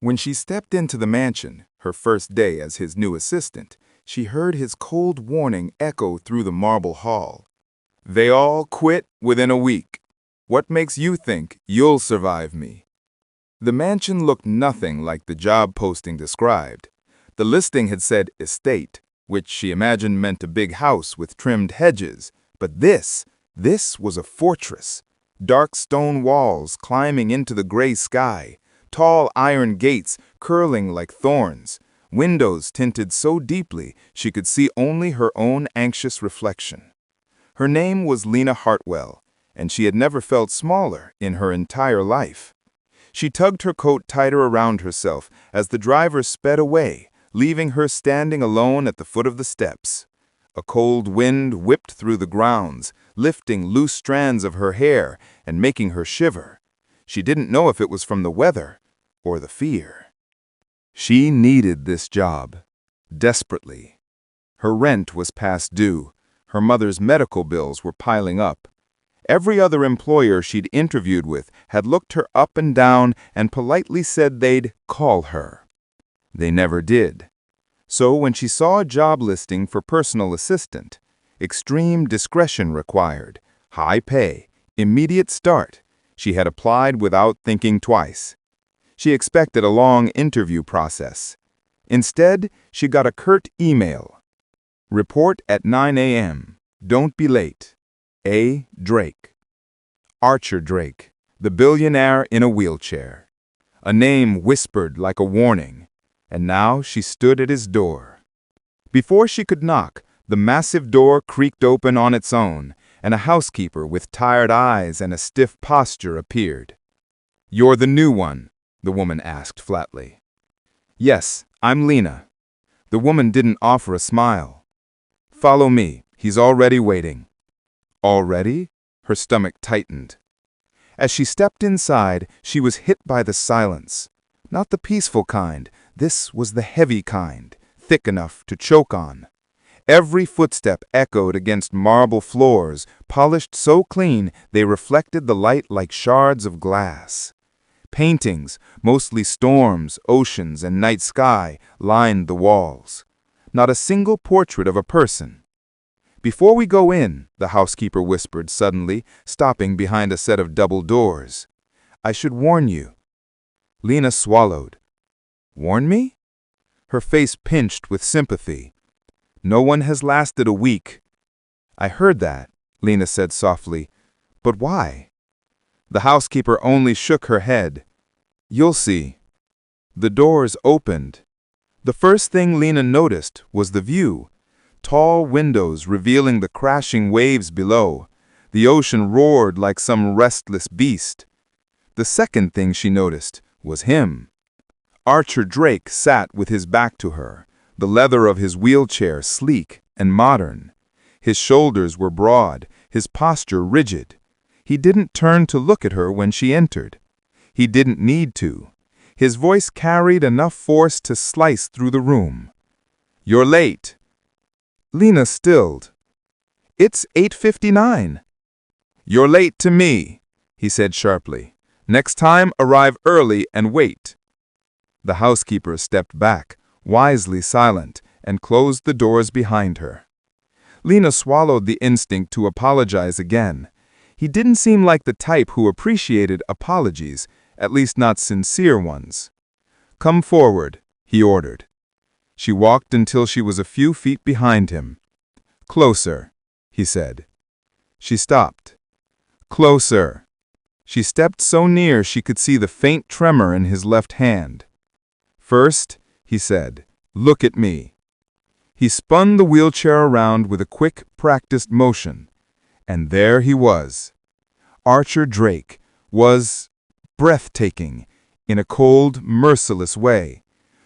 When she stepped into the mansion, her first day as his new assistant, she heard his cold warning echo through the marble hall. They all quit within a week. What makes you think you'll survive me? The mansion looked nothing like the job posting described. The listing had said estate, which she imagined meant a big house with trimmed hedges, but this was a fortress. Dark stone walls climbing into the gray sky, tall iron gates curling like thorns, windows tinted so deeply she could see only her own anxious reflection. Her name was Lena Hartwell, and she had never felt smaller in her entire life. She tugged her coat tighter around herself as the driver sped away, leaving her standing alone at the foot of the steps. A cold wind whipped through the grounds, lifting loose strands of her hair and making her shiver. She didn't know if it was from the weather or the fear. She needed this job, desperately. Her rent was past due. Her mother's medical bills were piling up. Every other employer she'd interviewed with had looked her up and down and politely said they'd call her. They never did. So when she saw a job listing for personal assistant, extreme discretion required, high pay, immediate start, she had applied without thinking twice. She expected a long interview process. Instead, she got a curt email. Report at 9 a.m. Don't be late. A. Drake. Archer Drake, the billionaire in a wheelchair. A name whispered like a warning, and now she stood at his door. Before she could knock, the massive door creaked open on its own, and a housekeeper with tired eyes and a stiff posture appeared. "You're the new one?" the woman asked flatly. "Yes, I'm Lena." The woman didn't offer a smile. "Follow me, he's already waiting." Already? Her stomach tightened. As she stepped inside, she was hit by the silence. Not the peaceful kind, this was the heavy kind, thick enough to choke on. Every footstep echoed against marble floors, polished so clean they reflected the light like shards of glass. Paintings, mostly storms, oceans, and night sky, lined the walls. Not a single portrait of a person. "Before we go in," the housekeeper whispered suddenly, stopping behind a set of double doors, "I should warn you." Lena swallowed. "Warn me?" Her face pinched with sympathy. "No one has lasted a week." "I heard that," Lena said softly. "But why?" The housekeeper only shook her head. "You'll see." The doors opened. The first thing Lena noticed was the view. Tall windows revealing the crashing waves below. The ocean roared like some restless beast. The second thing she noticed was him. Archer Drake sat with his back to her, the leather of his wheelchair sleek and modern. His shoulders were broad, his posture rigid. He didn't turn to look at her when she entered. He didn't need to. His voice carried enough force to slice through the room. "You're late." Lena stilled. "It's 8:59. "You're late to me," he said sharply. "Next time, arrive early and wait." The housekeeper stepped back, wisely silent, and closed the doors behind her. Lena swallowed the instinct to apologize again. He didn't seem like the type who appreciated apologies, at least not sincere ones. "Come forward," he ordered. She walked until she was a few feet behind him. "Closer," he said. She stopped. "Closer." She stepped so near she could see the faint tremor in his left hand. "First," he said, "look at me." He spun the wheelchair around with a quick, practiced motion. And there he was. Archer Drake was breathtaking in a cold, merciless way.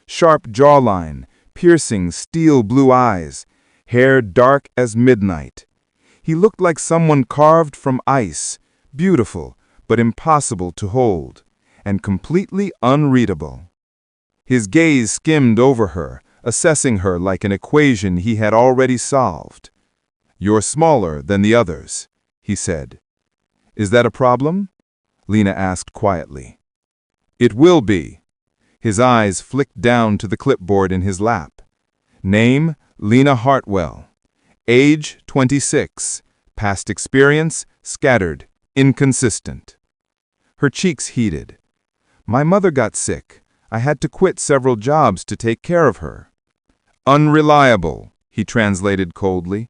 Sharp jawline, piercing steel blue eyes, hair dark as midnight. He looked like someone carved from ice, beautiful but impossible to hold, and completely unreadable. His gaze skimmed over her, assessing her like an equation he had already solved. "You're smaller than the others," he said. "Is that a problem?" Lena asked quietly. "It will be." His eyes flicked down to the clipboard in his lap. Name, Lena Hartwell. Age, 26. Past experience, scattered, inconsistent. Her cheeks heated. My mother got sick. I had to quit several jobs to take care of her. Unreliable, he translated coldly.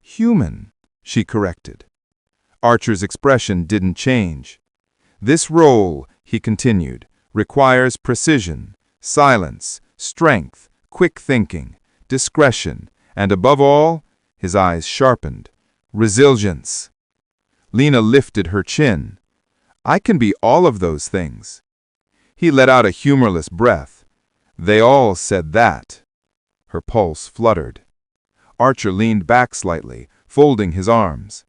Human, she corrected. Archer's expression didn't change. This role, he continued, requires precision, silence, strength, quick thinking, discretion, and above all, his eyes sharpened, resilience. Lena lifted her chin. I can be all of those things. He let out a humorless breath. They all said that. Her pulse fluttered. Archer leaned back slightly, folding his arms.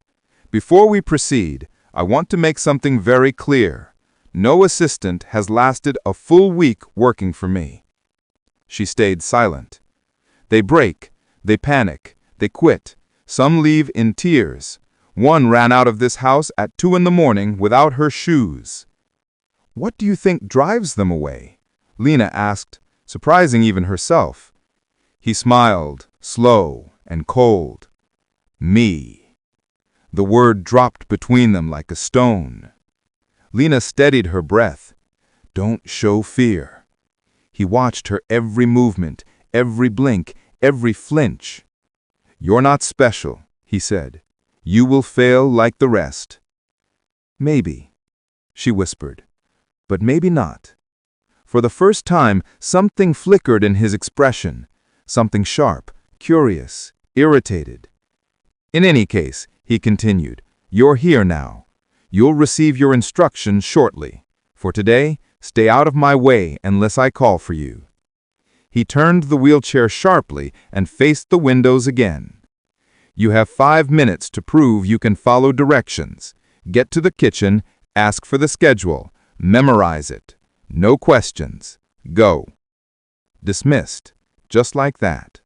Before we proceed, I want to make something very clear. No assistant has lasted a full week working for me. She stayed silent. They break, they panic, they quit. Some leave in tears. One ran out of this house at 2 a.m. without her shoes. What do you think drives them away? Lena asked, surprising even herself. He smiled, slow and cold. Me. The word dropped between them like a stone. Lena steadied her breath. Don't show fear. He watched her every movement, every blink, every flinch. You're not special, he said. You will fail like the rest. Maybe, she whispered, but maybe not. For the first time, something flickered in his expression, something sharp, curious, irritated. In any case, he continued, you're here now. You'll receive your instructions shortly. For today, stay out of my way unless I call for you. He turned the wheelchair sharply and faced the windows again. You have 5 minutes to prove you can follow directions. Get to the kitchen, ask for the schedule, memorize it. No questions. Go. Dismissed. Just like that.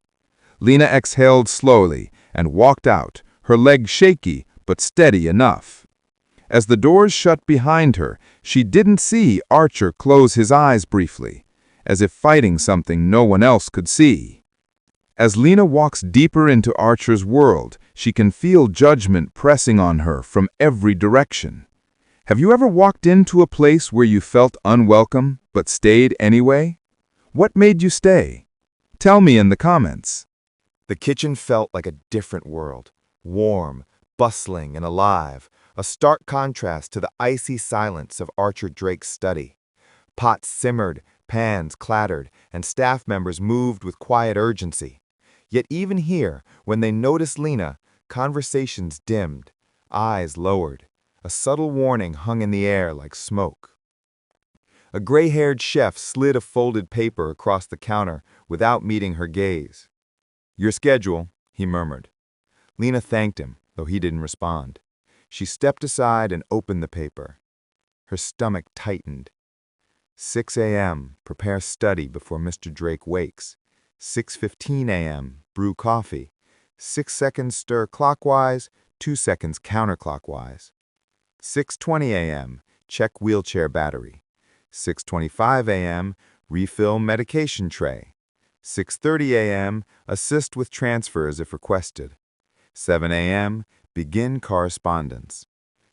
Lena exhaled slowly and walked out, her legs shaky but steady enough. As the doors shut behind her, she didn't see Archer close his eyes briefly, as if fighting something no one else could see. As Lena walks deeper into Archer's world, she can feel judgment pressing on her from every direction. Have you ever walked into a place where you felt unwelcome but stayed anyway? What made you stay? Tell me in the comments. The kitchen felt like a different world, warm, bustling, and alive, a stark contrast to the icy silence of Archer Drake's study. Pots simmered, pans clattered, and staff members moved with quiet urgency. Yet even here, when they noticed Lena, conversations dimmed, eyes lowered. A subtle warning hung in the air like smoke. A gray-haired chef slid a folded paper across the counter without meeting her gaze. Your schedule, he murmured. Lena thanked him, though he didn't respond. She stepped aside and opened the paper. Her stomach tightened. 6 a.m., prepare study before Mr. Drake wakes. 6:15 a.m., brew coffee. 6 seconds stir clockwise, 2 seconds counterclockwise. 6:20 a.m., check wheelchair battery. 6:25 a.m., refill medication tray. 6:30 a.m., assist with transfers if requested. 7 a.m., begin correspondence.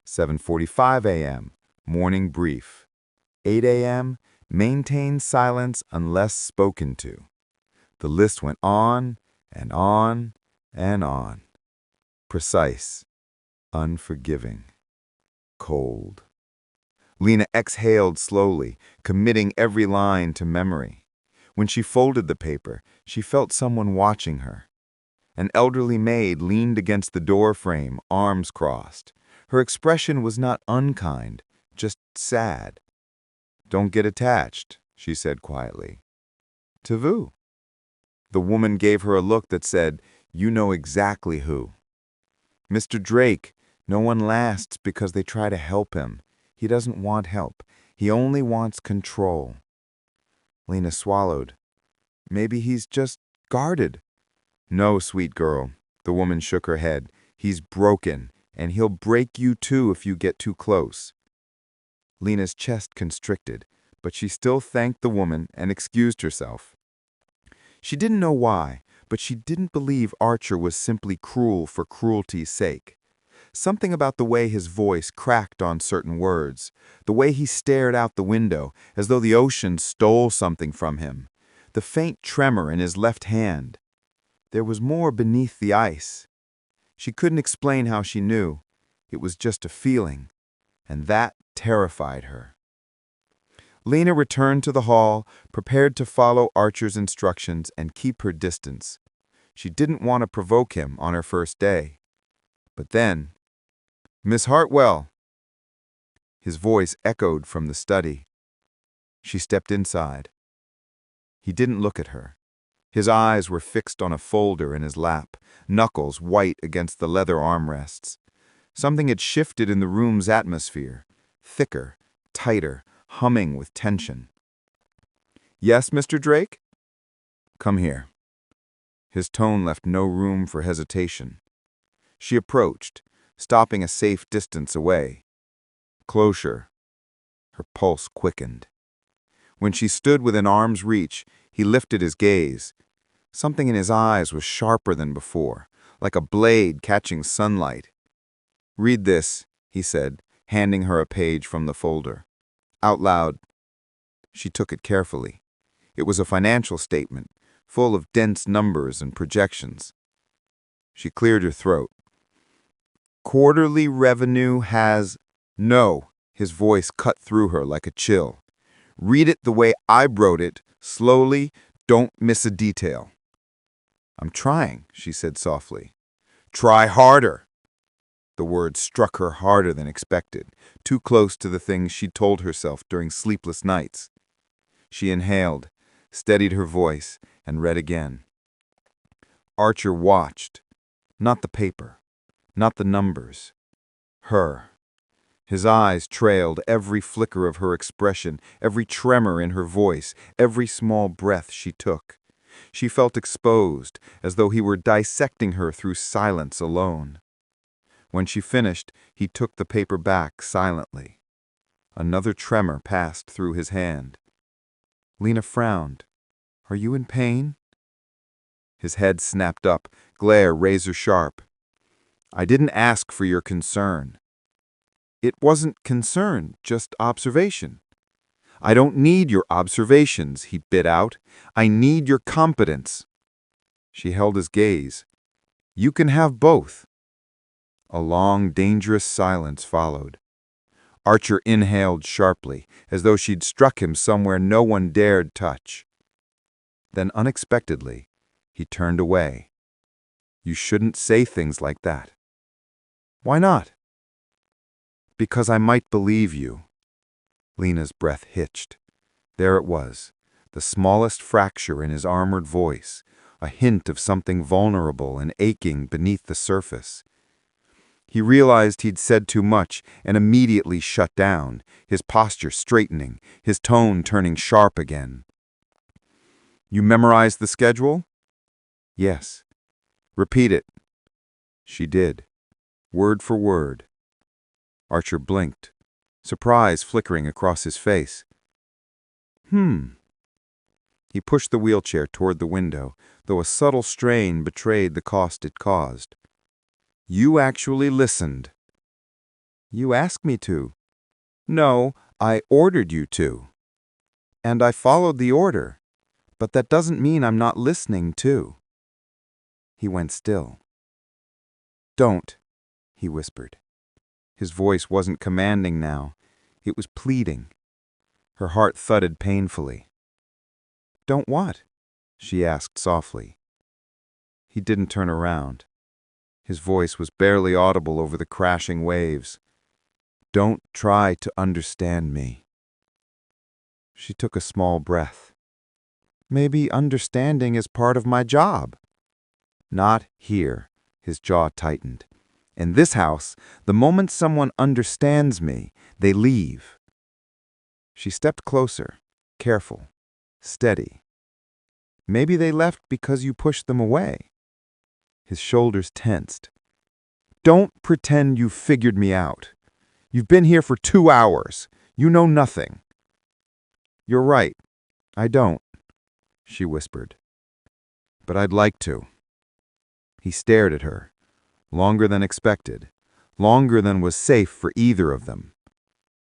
7:45 a.m., morning brief. 8 a.m., maintain silence unless spoken to. The list went on and on and on. Precise, unforgiving, cold. Lena exhaled slowly, committing every line to memory. When she folded the paper, she felt someone watching her. An elderly maid leaned against the door frame, arms crossed. Her expression was not unkind, just sad. Don't get attached, she said quietly. To who? The woman gave her a look that said, you know exactly who. Mr. Drake, no one lasts because they try to help him. He doesn't want help. He only wants control. Lena swallowed. Maybe he's just guarded. No, sweet girl, the woman shook her head. He's broken, and he'll break you too if you get too close. Lena's chest constricted, but she still thanked the woman and excused herself. She didn't know why, but she didn't believe Archer was simply cruel for cruelty's sake. Something about the way his voice cracked on certain words, the way he stared out the window as though the ocean stole something from him, the faint tremor in his left hand. There was more beneath the ice. She couldn't explain how she knew. It was just a feeling, and that terrified her. Lena returned to the hall, prepared to follow Archer's instructions and keep her distance. She didn't want to provoke him on her first day. But then, "Miss Hartwell." His voice echoed from the study. She stepped inside. He didn't look at her. His eyes were fixed on a folder in his lap, knuckles white against the leather armrests. Something had shifted in the room's atmosphere, thicker, tighter, humming with tension. "Yes, Mr. Drake?" "Come here." His tone left no room for hesitation. She approached, stopping a safe distance away. Closer. Her pulse quickened. When she stood within arm's reach, he lifted his gaze. Something in his eyes was sharper than before, like a blade catching sunlight. "Read this," he said, handing her a page from the folder. Out loud. She took it carefully. It was a financial statement, full of dense numbers and projections. She cleared her throat. "Quarterly revenue has—" "No," his voice cut through her like a chill. "Read it the way I wrote it, slowly, don't miss a detail." "I'm trying," she said softly. "Try harder." The words struck her harder than expected, too close to the things she'd told herself during sleepless nights. She inhaled, steadied her voice, and read again. Archer watched. Not the paper, not the numbers. Her. His eyes trailed every flicker of her expression, every tremor in her voice, every small breath she took. She felt exposed, as though he were dissecting her through silence alone. When she finished, he took the paper back silently. Another tremor passed through his hand. Lena frowned. "Are you in pain?" His head snapped up, glare razor sharp. "I didn't ask for your concern." "It wasn't concern, just observation." "I don't need your observations," he bit out. "I need your competence." She held his gaze. "You can have both." A long, dangerous silence followed. Archer inhaled sharply, as though she'd struck him somewhere no one dared touch. Then, unexpectedly, he turned away. "You shouldn't say things like that." "Why not?" "Because I might believe you." Lena's breath hitched. There it was, the smallest fracture in his armored voice, a hint of something vulnerable and aching beneath the surface. He realized he'd said too much and immediately shut down, his posture straightening, his tone turning sharp again. "You memorized the schedule?" "Yes." "Repeat it." She did, word for word. Archer blinked, surprise flickering across his face. He pushed the wheelchair toward the window, though a subtle strain betrayed the cost it caused. "You actually listened." "You asked me to." "No, I ordered you to." "And I followed the order. But that doesn't mean I'm not listening, too." He went still. "Don't," he whispered. His voice wasn't commanding now. It was pleading. Her heart thudded painfully. "Don't what?" she asked softly. He didn't turn around. His voice was barely audible over the crashing waves. "Don't try to understand me." She took a small breath. "Maybe understanding is part of my job." "Not here." His jaw tightened. "In this house, the moment someone understands me, they leave." She stepped closer, careful, steady. "Maybe they left because you pushed them away." His shoulders tensed. "Don't pretend you figured me out. You've been here for 2 hours. You know nothing." You're right. I don't, she whispered. But I'd like to. He stared at her, longer than expected, longer than was safe for either of them.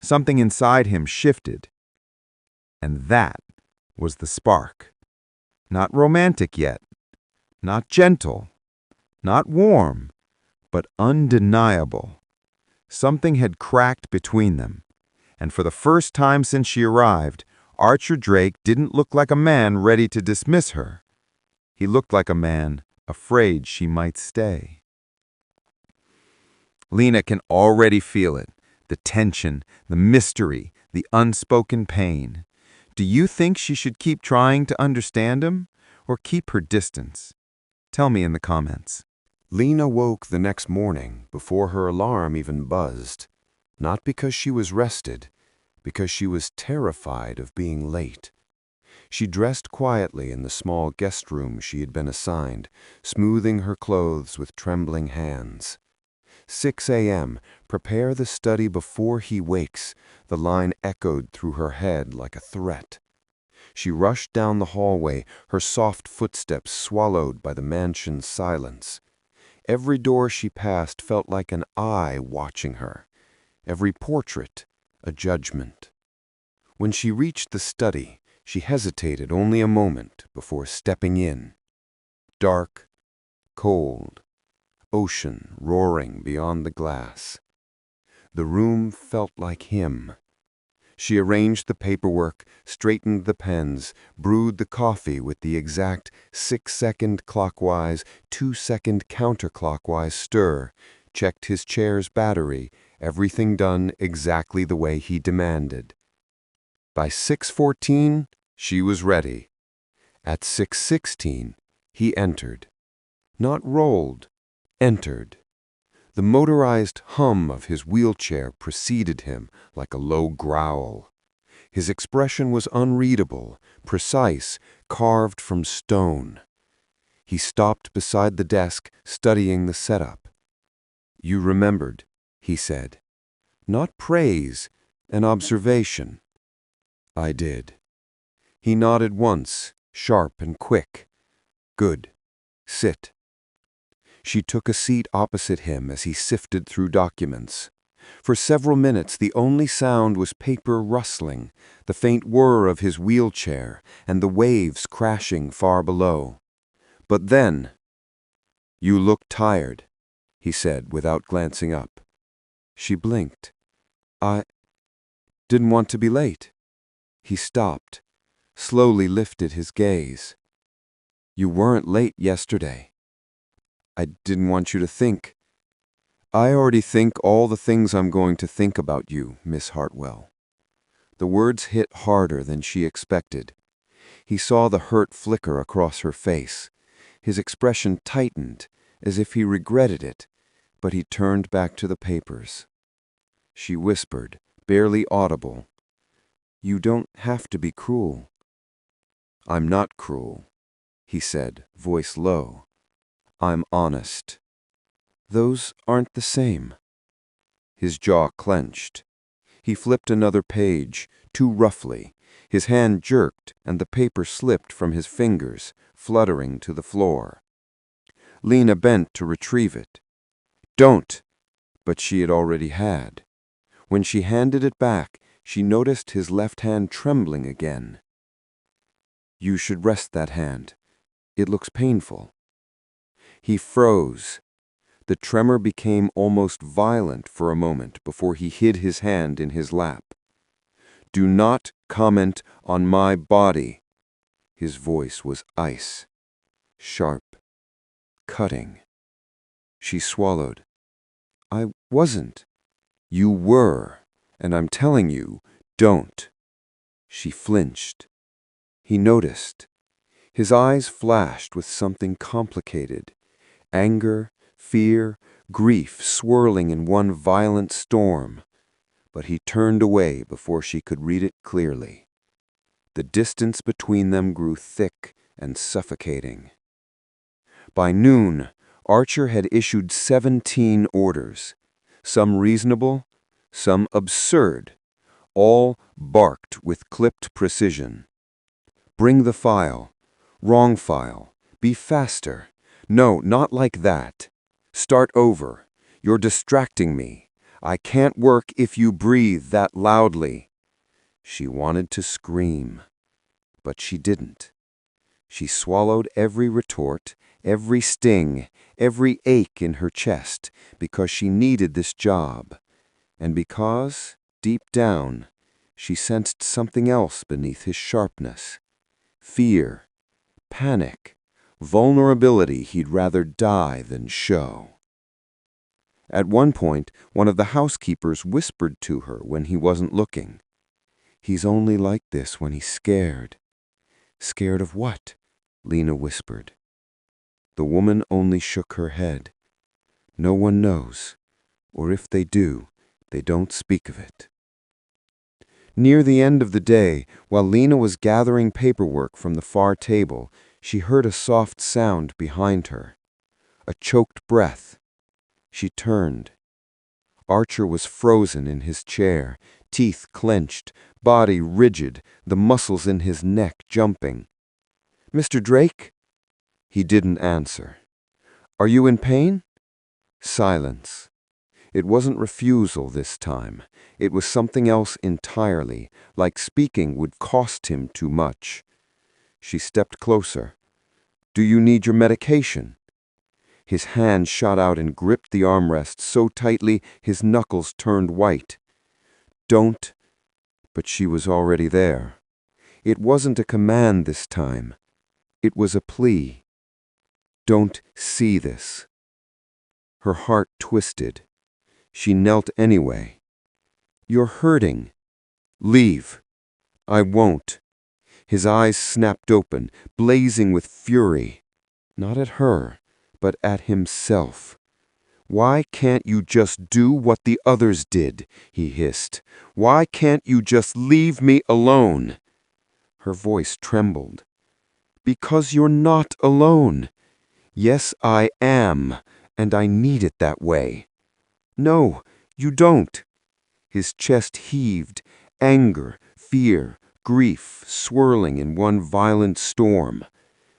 Something inside him shifted. And that was the spark. Not romantic yet, not gentle, not warm, but undeniable. Something had cracked between them, and for the first time since she arrived, Archer Drake didn't look like a man ready to dismiss her. He looked like a man afraid she might stay. Lena can already feel it, the tension, the mystery, the unspoken pain. Do you think she should keep trying to understand him, or keep her distance? Tell me in the comments. Lena woke the next morning before her alarm even buzzed, not because she was rested, because she was terrified of being late. She dressed quietly in the small guest room she had been assigned, smoothing her clothes with trembling hands. 6 a.m., prepare the study before he wakes, the line echoed through her head like a threat. She rushed down the hallway, her soft footsteps swallowed by the mansion's silence. Every door she passed felt like an eye watching her, every portrait a judgment. When she reached the study, she hesitated only a moment before stepping in. Dark, cold, ocean roaring beyond the glass. The room felt like him. She arranged the paperwork, straightened the pens, brewed the coffee with the exact 6-second clockwise, 2-second counterclockwise stir, checked his chair's battery, everything done exactly the way he demanded. By 6:14, she was ready. At 6:16, he entered. Not rolled, entered. The motorized hum of his wheelchair preceded him like a low growl. His expression was unreadable, precise, carved from stone. He stopped beside the desk, studying the setup. "You remembered," he said. "Not praise, an observation." "I did." He nodded once, sharp and quick. "Good. Sit." She took a seat opposite him as he sifted through documents. For several minutes, the only sound was paper rustling, the faint whir of his wheelchair, and the waves crashing far below. But then, "You look tired," he said without glancing up. She blinked. "I didn't want to be late." He stopped, slowly lifted his gaze. "You weren't late yesterday. I didn't want you to think. I already think all the things I'm going to think about you, Miss Hartwell." The words hit harder than she expected. He saw the hurt flicker across her face. His expression tightened, as if he regretted it, but he turned back to the papers. She whispered, barely audible, "You don't have to be cruel." "I'm not cruel," he said, voice low. "I'm honest." "Those aren't the same." His jaw clenched. He flipped another page, too roughly. His hand jerked, and the paper slipped from his fingers, fluttering to the floor. Lena bent to retrieve it. "Don't!" But she had already had. When she handed it back, she noticed his left hand trembling again. "You should rest that hand. It looks painful." He froze. The tremor became almost violent for a moment before he hid his hand in his lap. "Do not comment on my body." His voice was ice, sharp, cutting. She swallowed. "I wasn't." "You were, and I'm telling you, don't." She flinched. He noticed. His eyes flashed with something complicated. Anger, fear, grief swirling in one violent storm. But he turned away before she could read it clearly. The distance between them grew thick and suffocating. By noon, Archer had issued 17 orders, some reasonable, some absurd, all barked with clipped precision. "Bring the file. Wrong file. Be faster. No, not like that. Start over. You're distracting me. I can't work if you breathe that loudly." She wanted to scream, but she didn't. She swallowed every retort, every sting, every ache in her chest, because she needed this job, and because, deep down, she sensed something else beneath his sharpness. Fear, panic, vulnerability he'd rather die than show. At one point, one of the housekeepers whispered to her when he wasn't looking, "He's only like this when he's scared." "Scared of what?" Lena whispered. The woman only shook her head. "No one knows, or if they do, they don't speak of it." Near the end of the day, while Lena was gathering paperwork from the far table, she heard a soft sound behind her. A choked breath. She turned. Archer was frozen in his chair, teeth clenched, body rigid, the muscles in his neck jumping. "Mr. Drake?" He didn't answer. "Are you in pain?" Silence. It wasn't refusal this time. It was something else entirely, like speaking would cost him too much. She stepped closer. "Do you need your medication?" His hand shot out and gripped the armrest so tightly his knuckles turned white. "Don't." But she was already there. It wasn't a command this time. It was a plea. "Don't see this." Her heart twisted. She knelt anyway. "You're hurting." "Leave." "I won't." His eyes snapped open, blazing with fury. Not at her, but at himself. "Why can't you just do what the others did?" he hissed. "Why can't you just leave me alone?" Her voice trembled. "Because you're not alone." "Yes, I am, and I need it that way." "No, you don't." His chest heaved, anger, fear, grief swirling in one violent storm.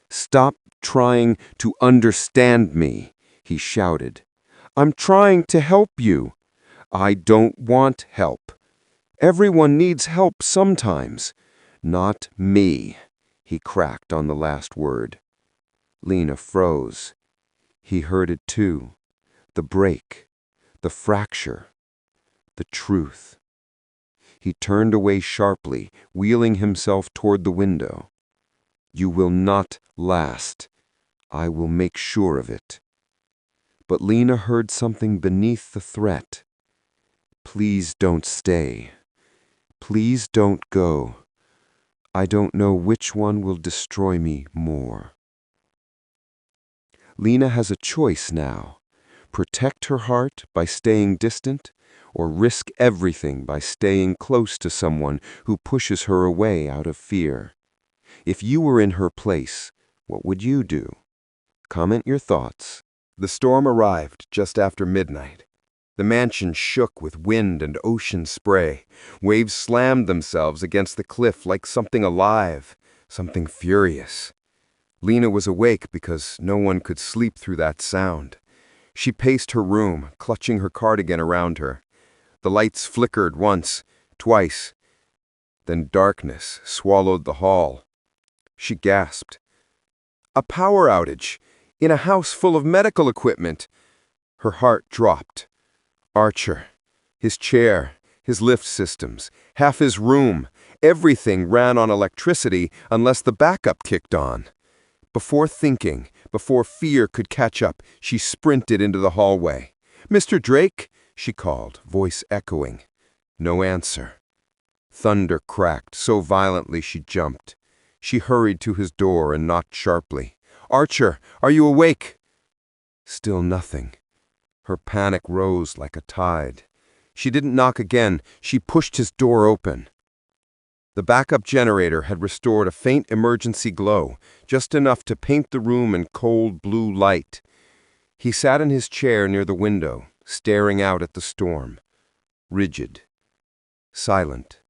"Stop trying to understand me," he shouted. "I'm trying to help you." "I don't want help." "Everyone needs help sometimes." "Not me," he cracked on the last word. Lena froze. He heard it too. The break, the fracture, the truth. He turned away sharply, wheeling himself toward the window. "You will not last. I will make sure of it." But Lena heard something beneath the threat. "Please don't stay. Please don't go. I don't know which one will destroy me more." Lena has a choice now. Protect her heart by staying distant, or risk everything by staying close to someone who pushes her away out of fear. If you were in her place, what would you do? Comment your thoughts. The storm arrived just after midnight. The mansion shook with wind and ocean spray. Waves slammed themselves against the cliff like something alive, something furious. Lena was awake because no one could sleep through that sound. She paced her room, clutching her cardigan around her. The lights flickered once, twice. Then darkness swallowed the hall. She gasped. "A power outage! In a house full of medical equipment!" Her heart dropped. Archer, his chair, his lift systems, half his room, everything ran on electricity unless the backup kicked on. Before thinking, before fear could catch up, she sprinted into the hallway. "Mr. Drake?" she called, voice echoing. No answer. Thunder cracked so violently she jumped. She hurried to his door and knocked sharply. "Archer, are you awake?" Still nothing. Her panic rose like a tide. She didn't knock again. She pushed his door open. The backup generator had restored a faint emergency glow, just enough to paint the room in cold blue light. He sat in his chair near the window, staring out at the storm. Rigid. Silent.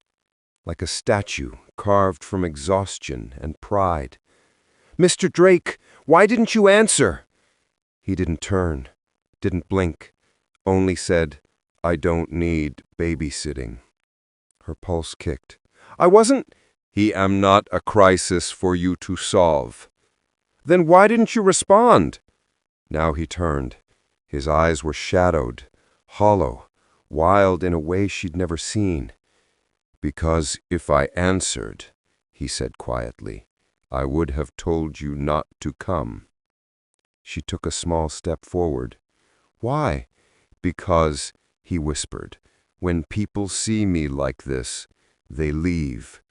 like a statue carved from exhaustion and pride. "Mr. Drake, why didn't you answer?" He didn't turn, didn't blink, only said, "I don't need babysitting." Her pulse kicked. "I wasn't—" "He am not a crisis for you to solve." "Then why didn't you respond?" Now he turned. His eyes were shadowed, hollow, wild in a way she'd never seen. "Because if I answered," he said quietly, "I would have told you not to come." She took a small step forward. "Why?" "Because," he whispered, "when people see me like this, they leave."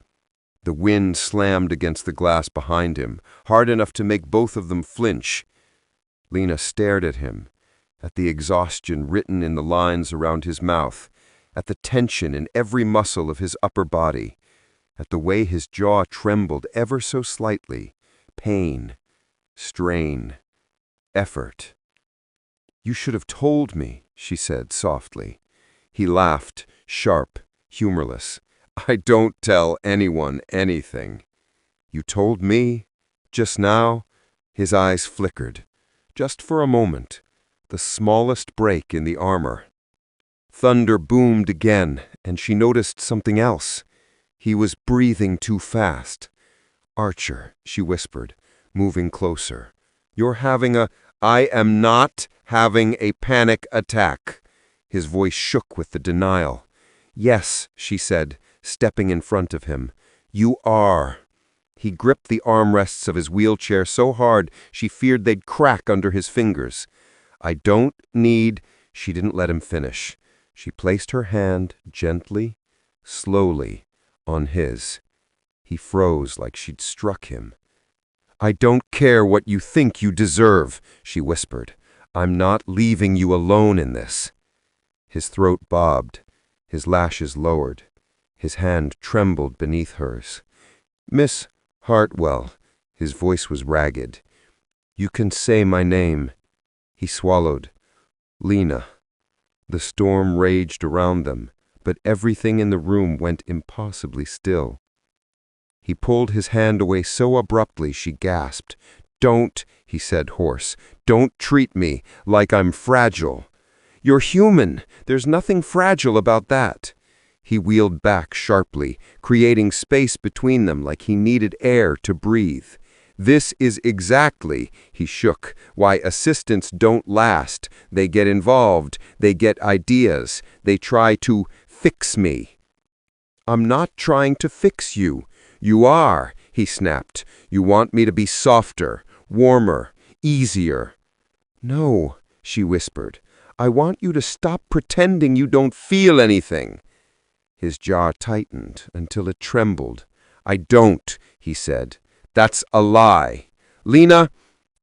The wind slammed against the glass behind him, hard enough to make both of them flinch. Lena stared at him, at the exhaustion written in the lines around his mouth, at the tension in every muscle of his upper body, at the way his jaw trembled ever so slightly. Pain, strain, effort. "You should have told me," she said softly. He laughed, sharp, humorless. "I don't tell anyone anything." "You told me? Just now?" His eyes flickered. Just for a moment. The smallest break in the armor. Thunder boomed again, and she noticed something else. He was breathing too fast. "Archer," she whispered, moving closer. "You're having a—" "I am not having a panic attack." His voice shook with the denial. "Yes," she said, stepping in front of him. "You are." He gripped the armrests of his wheelchair so hard she feared they'd crack under his fingers. "I don't need—" She didn't let him finish. She placed her hand gently, slowly, on his. He froze like she'd struck him. "I don't care what you think you deserve," she whispered. "I'm not leaving you alone in this." His throat bobbed, his lashes lowered. His hand trembled beneath hers. "Miss Hartwell," his voice was ragged. "You can say my name." He swallowed. "Lena." The storm raged around them, but everything in the room went impossibly still. He pulled his hand away so abruptly she gasped. "Don't," he said hoarse. "Don't treat me like I'm fragile." "You're human. There's nothing fragile about that." He wheeled back sharply, creating space between them like he needed air to breathe. "This is exactly," he shook, "why assistants don't last. They get involved, they get ideas, they try to fix me." "I'm not trying to fix you." "You are," he snapped. "You want me to be softer, warmer, easier." "No," she whispered. "I want you to stop pretending you don't feel anything." His jaw tightened until it trembled. "I don't," he said. "That's a lie. Lena,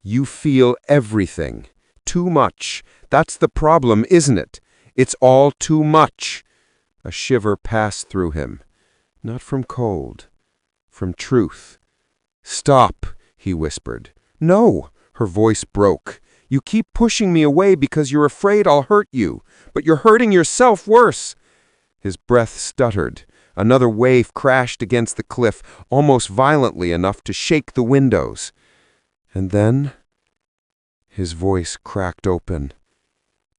you feel everything. Too much. That's the problem, isn't it? It's all too much." A shiver passed through him. Not from cold, from truth. "Stop," he whispered. "No," her voice broke. "You keep pushing me away because you're afraid I'll hurt you, but you're hurting yourself worse." His breath stuttered. Another wave crashed against the cliff, almost violently enough to shake the windows. And then his voice cracked open.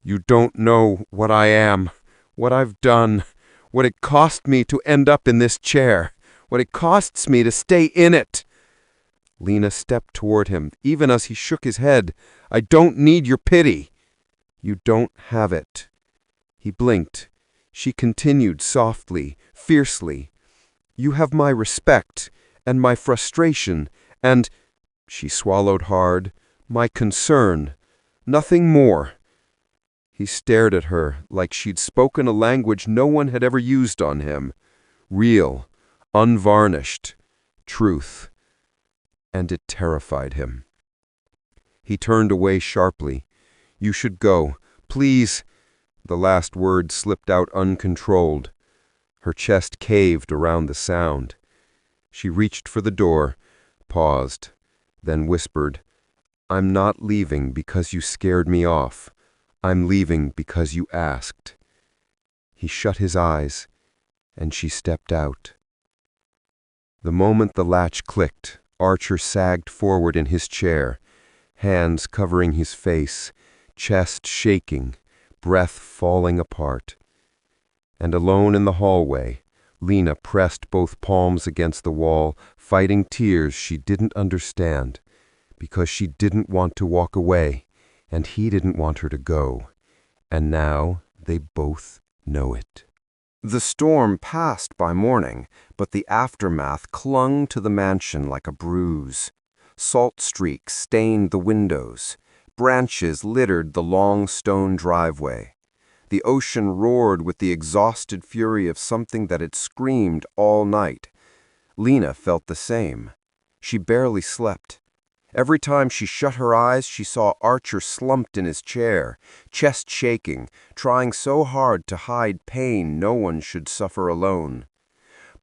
"You don't know what I am, what I've done, what it cost me to end up in this chair, what it costs me to stay in it." Lena stepped toward him, even as he shook his head. "I don't need your pity." "You don't have it." He blinked. She continued softly, fiercely. "You have my respect, and my frustration, and—" she swallowed hard, "my concern. Nothing more." He stared at her like she'd spoken a language no one had ever used on him. Real, unvarnished, truth. And it terrified him. He turned away sharply. "You should go. Please." The last word slipped out uncontrolled. Her chest caved around the sound. She reached for the door, paused, then whispered, "I'm not leaving because you scared me off. I'm leaving because you asked." He shut his eyes, and she stepped out. The moment the latch clicked, Archer sagged forward in his chair, hands covering his face, chest shaking, breath falling apart. And alone in the hallway, Lena pressed both palms against the wall, fighting tears she didn't understand, because she didn't want to walk away, and he didn't want her to go. And now they both know it. The storm passed by morning, but the aftermath clung to the mansion like a bruise. Salt streaks stained the windows. Branches littered the long stone driveway. The ocean roared with the exhausted fury of something that had screamed all night. Lena felt the same. She barely slept. Every time she shut her eyes, she saw Archer slumped in his chair, chest shaking, trying so hard to hide pain no one should suffer alone.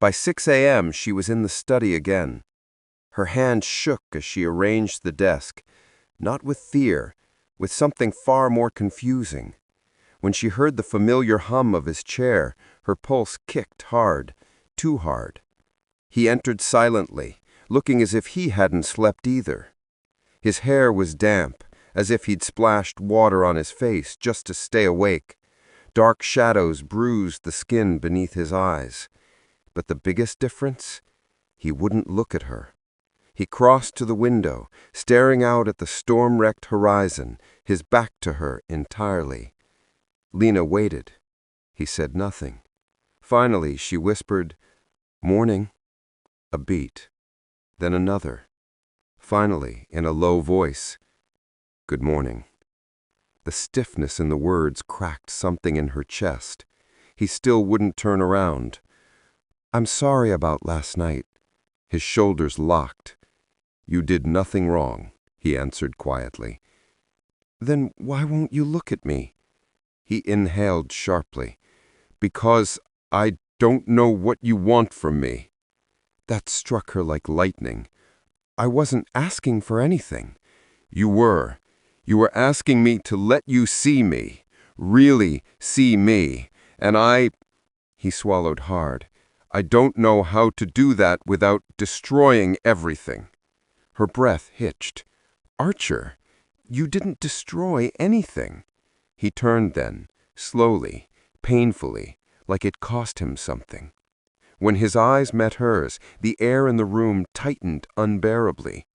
By 6 a.m., she was in the study again. Her hand shook as she arranged the desk, not with fear, with something far more confusing. When she heard the familiar hum of his chair, her pulse kicked hard, too hard. He entered silently, looking as if he hadn't slept either. His hair was damp, as if he'd splashed water on his face just to stay awake. Dark shadows bruised the skin beneath his eyes. But the biggest difference? He wouldn't look at her. He crossed to the window, staring out at the storm-wrecked horizon, his back to her entirely. Lena waited. He said nothing. Finally, she whispered, "Morning." A beat. Then another. Finally, in a low voice, "Good morning." The stiffness in the words cracked something in her chest. He still wouldn't turn around. "I'm sorry about last night." His shoulders locked. "You did nothing wrong," he answered quietly. "Then why won't you look at me?" He inhaled sharply. "Because I don't know what you want from me." That struck her like lightning. "I wasn't asking for anything." "You were. You were asking me to let you see me, really see me, and I—" He swallowed hard. "I don't know how to do that without destroying everything." Her breath hitched. "Archer, you didn't destroy anything." He turned then, slowly, painfully, like it cost him something. When his eyes met hers, the air in the room tightened unbearably.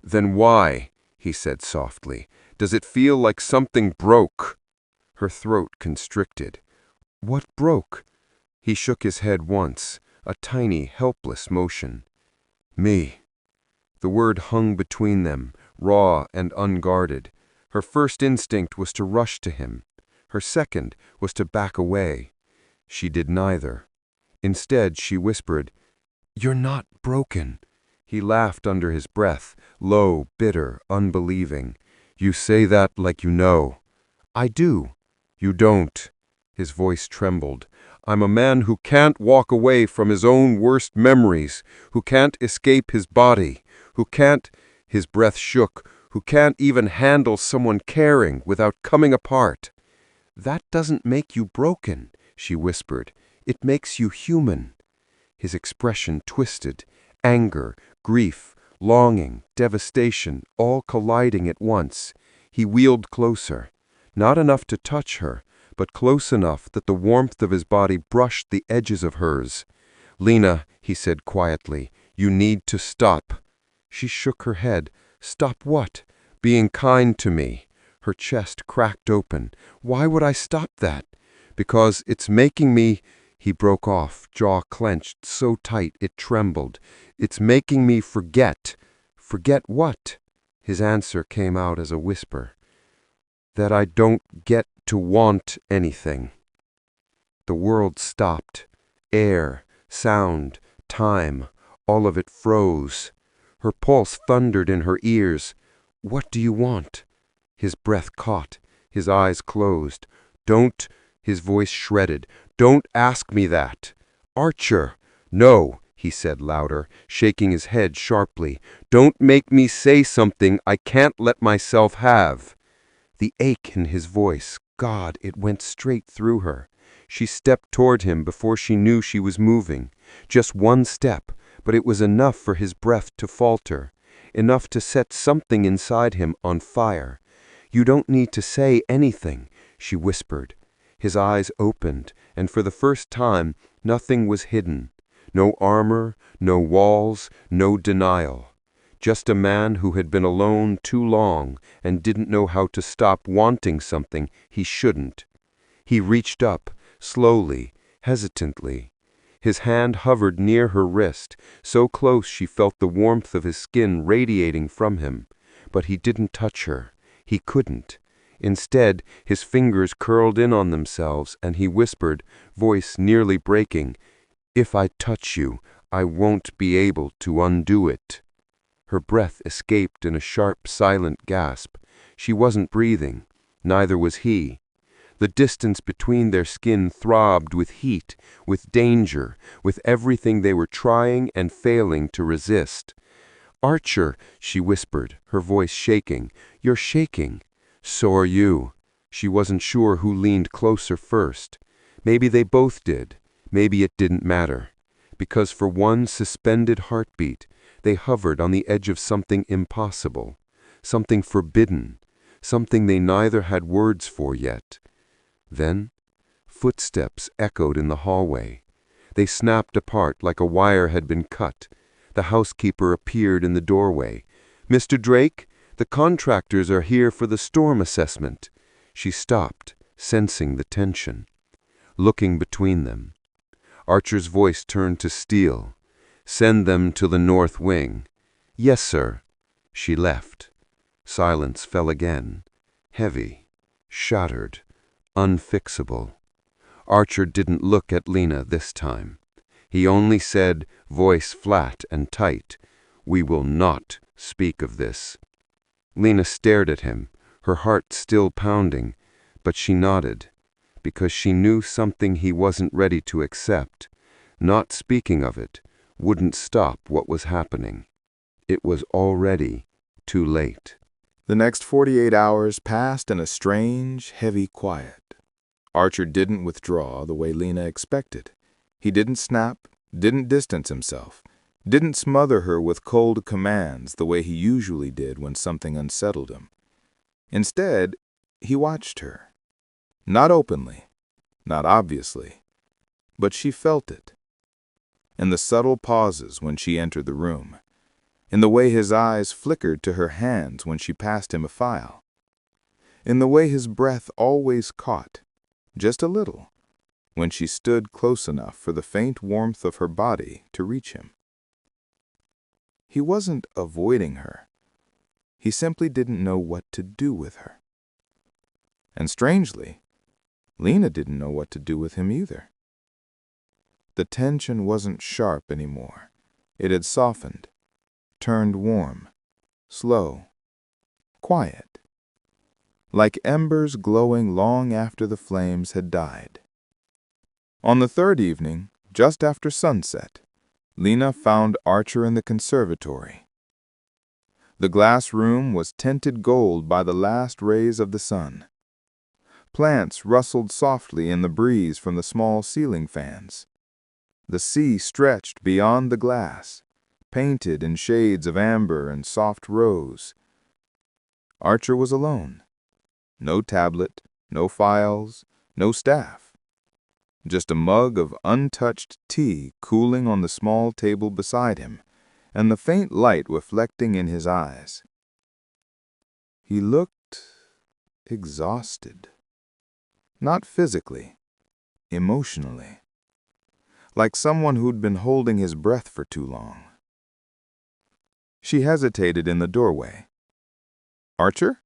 "Then why," he said softly, "does it feel like something broke?" Her throat constricted. "What broke?" He shook his head once, a tiny, helpless motion. "Me." The word hung between them, raw and unguarded. Her first instinct was to rush to him. Her second was to back away. She did neither. Instead, she whispered, "You're not broken." He laughed under his breath, low, bitter, unbelieving. "You say that like you know." "I do." "You don't." His voice trembled. "I'm a man who can't walk away from his own worst memories, who can't escape his body, who can't—" His breath shook, "who can't even handle someone caring without coming apart." "That doesn't make you broken," she whispered. "It makes you human." His expression twisted. Anger, grief, longing, devastation, all colliding at once. He wheeled closer. Not enough to touch her, but close enough that the warmth of his body brushed the edges of hers. "Lena," he said quietly, "you need to stop." She shook her head. "Stop what?" "Being kind to me." Her chest cracked open. "Why would I stop that?" "Because it's making me—" He broke off, jaw clenched so tight it trembled. "It's making me forget." "Forget what?" His answer came out as a whisper. "That I don't get to want anything." The world stopped. Air, sound, time, all of it froze. Her pulse thundered in her ears. "What do you want?" His breath caught. His eyes closed. "Don't—" His voice shredded. "Don't ask me that." "Archer!" "No," he said louder, shaking his head sharply. "Don't make me say something I can't let myself have." The ache in his voice, God, it went straight through her. She stepped toward him before she knew she was moving. Just one step, but it was enough for his breath to falter, enough to set something inside him on fire. "You don't need to say anything," she whispered. His eyes opened, and for the first time, nothing was hidden. No armor, no walls, no denial. Just a man who had been alone too long and didn't know how to stop wanting something he shouldn't. He reached up, slowly, hesitantly. His hand hovered near her wrist, so close she felt the warmth of his skin radiating from him. But he didn't touch her. He couldn't. Instead, his fingers curled in on themselves, and he whispered, voice nearly breaking, "If I touch you, I won't be able to undo it." Her breath escaped in a sharp, silent gasp. She wasn't breathing. Neither was he. The distance between their skin throbbed with heat, with danger, with everything they were trying and failing to resist. "Archer," she whispered, her voice shaking, "you're shaking." "So are you." She wasn't sure who leaned closer first. Maybe they both did. Maybe it didn't matter. Because for one suspended heartbeat, they hovered on the edge of something impossible, something forbidden, something they neither had words for yet. Then, footsteps echoed in the hallway. They snapped apart like a wire had been cut. The housekeeper appeared in the doorway. "Mr. Drake, the contractors are here for the storm assessment." She stopped, sensing the tension. Looking between them, Archer's voice turned to steel. "Send them to the north wing." "Yes, sir." She left. Silence fell again, heavy, shattered, unfixable. Archer didn't look at Lena this time. He only said, voice flat and tight, "We will not speak of this." Lena stared at him, her heart still pounding, but she nodded, because she knew something he wasn't ready to accept. Not speaking of it wouldn't stop what was happening. It was already too late. The next 48 hours passed in a strange, heavy quiet. Archer didn't withdraw the way Lena expected. He didn't snap, didn't distance himself, didn't smother her with cold commands the way he usually did when something unsettled him. Instead, he watched her. Not openly, not obviously, but she felt it. In the subtle pauses when she entered the room, in the way his eyes flickered to her hands when she passed him a file, in the way his breath always caught, just a little, when she stood close enough for the faint warmth of her body to reach him. He wasn't avoiding her. He simply didn't know what to do with her. And strangely, Lena didn't know what to do with him either. The tension wasn't sharp anymore. It had softened, turned warm, slow, quiet, like embers glowing long after the flames had died. On the third evening, just after sunset, Lena found Archer in the conservatory. The glass room was tinted gold by the last rays of the sun. Plants rustled softly in the breeze from the small ceiling fans. The sea stretched beyond the glass, painted in shades of amber and soft rose. Archer was alone. No tablet, no files, no staff. Just a mug of untouched tea cooling on the small table beside him, and the faint light reflecting in his eyes. He looked exhausted. Not physically, emotionally. Like someone who'd been holding his breath for too long. She hesitated in the doorway. "Archer?"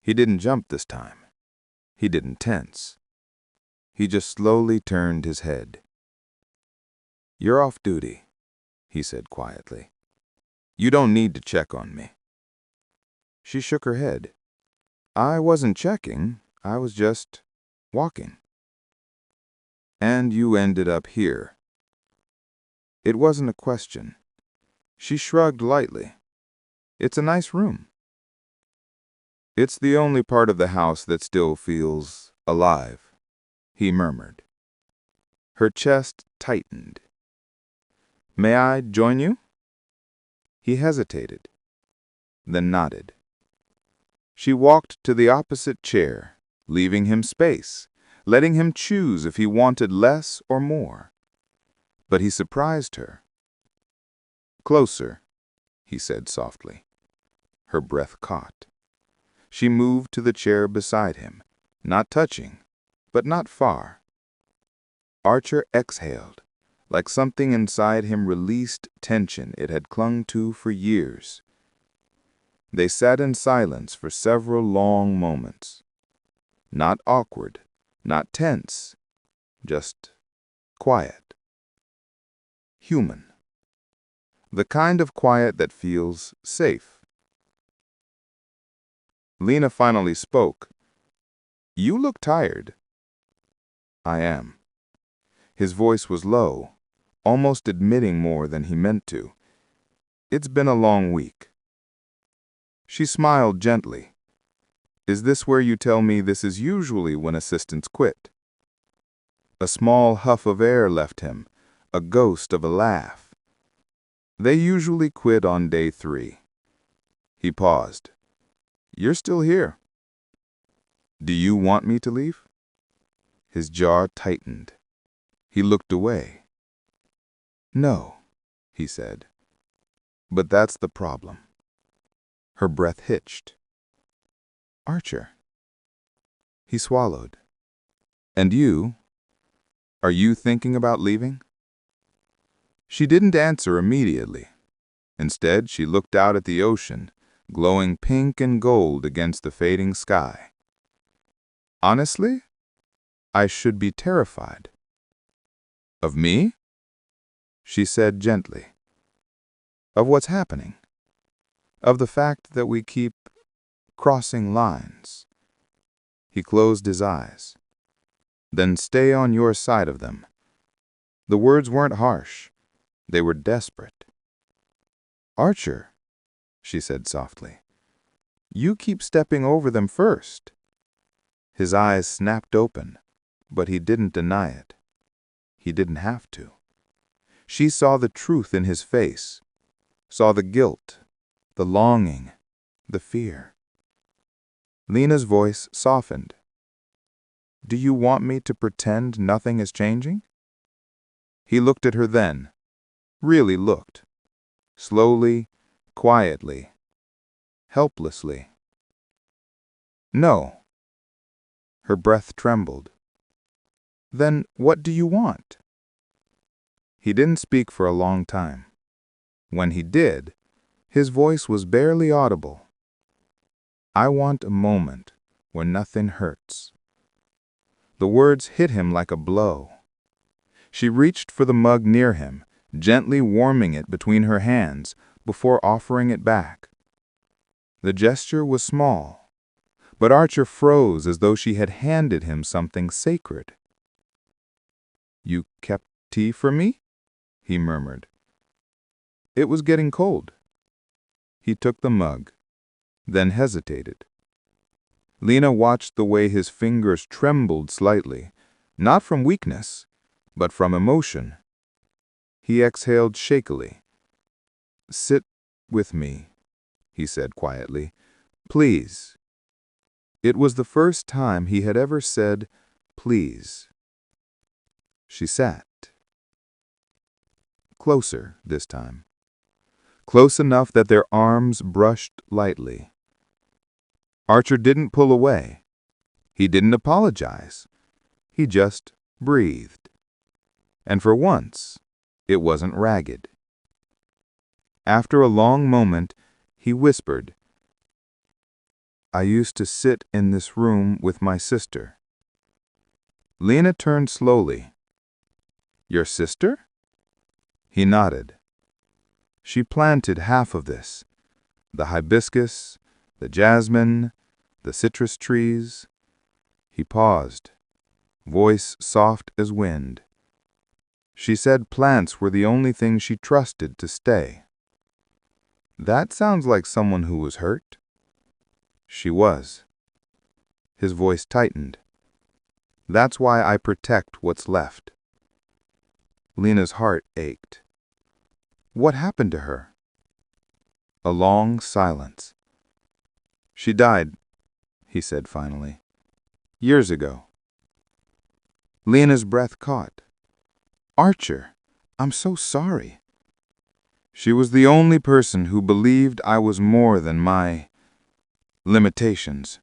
He didn't jump this time. He didn't tense. He just slowly turned his head. "You're off duty," he said quietly. "You don't need to check on me." She shook her head. "I wasn't checking. I was just walking." "And you ended up here." It wasn't a question. She shrugged lightly. "It's a nice room." "It's the only part of the house that still feels alive," he murmured. Her chest tightened. May I join you? He hesitated, then nodded. She walked to the opposite chair, leaving him space, letting him choose if he wanted less or more. But he surprised her. Closer, he said softly. Her breath caught. She moved to the chair beside him, not touching, but not far. Archer exhaled, like something inside him released tension it had clung to for years. They sat in silence for several long moments. Not awkward, not tense, just quiet. Human. The kind of quiet that feels safe. Lena finally spoke. You look tired. I am. His voice was low, almost admitting more than he meant to. It's been a long week. She smiled gently. Is this where you tell me this is usually when assistants quit? A small huff of air left him, a ghost of a laugh. They usually quit on day 3. He paused. You're still here. Do you want me to leave? His jaw tightened. He looked away. No, he said. But that's the problem. Her breath hitched. Archer. He swallowed. And you? Are you thinking about leaving? She didn't answer immediately. Instead, she looked out at the ocean, glowing pink and gold against the fading sky. Honestly, I should be terrified. Of me? She said gently. Of what's happening. Of the fact that we keep crossing lines. He closed his eyes. Then stay on your side of them. The words weren't harsh. They were desperate. Archer, she said softly, you keep stepping over them first. His eyes snapped open, but he didn't deny it. He didn't have to. She saw the truth in his face, saw the guilt, the longing, the fear. Lena's voice softened. Do you want me to pretend nothing is changing? He looked at her then, really looked, slowly, quietly, helplessly. No. Her breath trembled. Then what do you want? He didn't speak for a long time. When he did, his voice was barely audible. I want a moment where nothing hurts. The words hit him like a blow. She reached for the mug near him, gently warming it between her hands before offering it back. The gesture was small, but Archer froze as though she had handed him something sacred. You kept tea for me? He murmured. It was getting cold. He took the mug, then hesitated. Lena watched the way his fingers trembled slightly, not from weakness, but from emotion. He exhaled shakily. Sit with me, he said quietly. Please. It was the first time he had ever said, please. She sat. Closer this time. Close enough that their arms brushed lightly. Archer didn't pull away. He didn't apologize. He just breathed. And for once, it wasn't ragged. After a long moment, he whispered, I used to sit in this room with my sister. Lena turned slowly. Your sister? He nodded. She planted half of this, the hibiscus, the jasmine, the citrus trees. He paused, voice soft as wind. She said plants were the only thing she trusted to stay. That sounds like someone who was hurt. She was. His voice tightened. That's why I protect what's left. Lena's heart ached. What happened to her? A long silence. She died, he said finally. Years ago. Lena's breath caught. Archer, I'm so sorry. She was the only person who believed I was more than my limitations.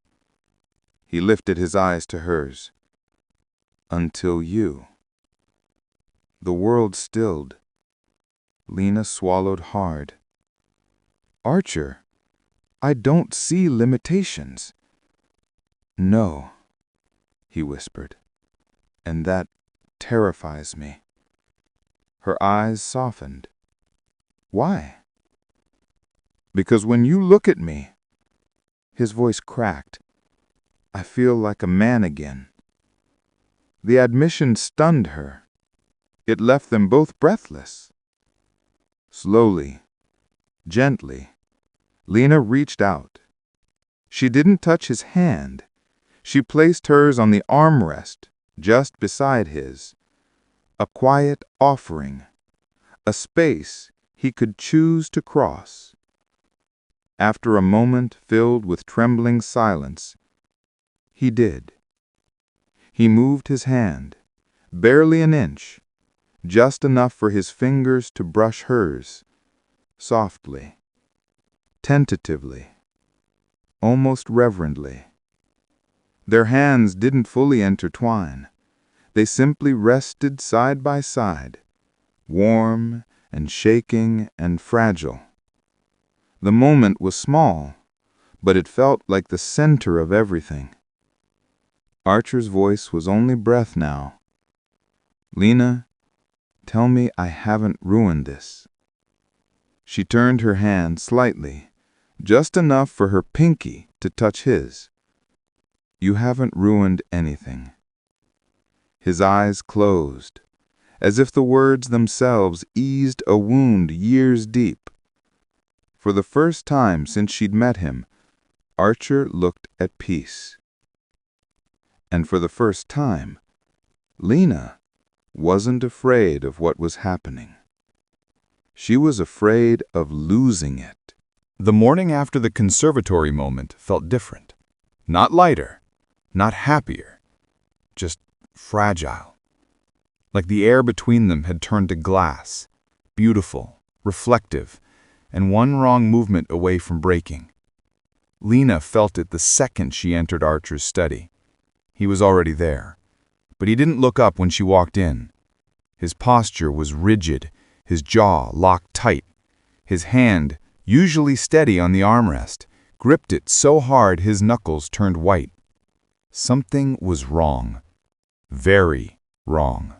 He lifted his eyes to hers. Until you. The world stilled. Lena swallowed hard. Archer, I don't see limitations. No, he whispered, and that terrifies me. Her eyes softened. Why? Because when you look at me, his voice cracked, I feel like a man again. The admission stunned her. It left them both breathless. Slowly, gently, Lena reached out. She didn't touch his hand. She placed hers on the armrest just beside his. A quiet offering, a space he could choose to cross. After a moment filled with trembling silence, he did. He moved his hand, barely an inch, just enough for his fingers to brush hers, softly, tentatively, almost reverently. Their hands didn't fully intertwine. They simply rested side by side, warm and shaking and fragile. The moment was small, but it felt like the center of everything. Archer's voice was only breath now. Lena, tell me I haven't ruined this. She turned her hand slightly, just enough for her pinky to touch his. You haven't ruined anything. His eyes closed, as if the words themselves eased a wound years deep. For the first time since she'd met him, Archer looked at peace. And for the first time, Lena wasn't afraid of what was happening. She was afraid of losing it. The morning after the conservatory moment felt different. Not lighter, not happier, just fragile. Like the air between them had turned to glass, beautiful, reflective, and one wrong movement away from breaking. Lena felt it the second she entered Archer's study. He was already there, but he didn't look up when she walked in. His posture was rigid, his jaw locked tight. His hand, usually steady on the armrest, gripped it so hard his knuckles turned white. Something was wrong. Very wrong.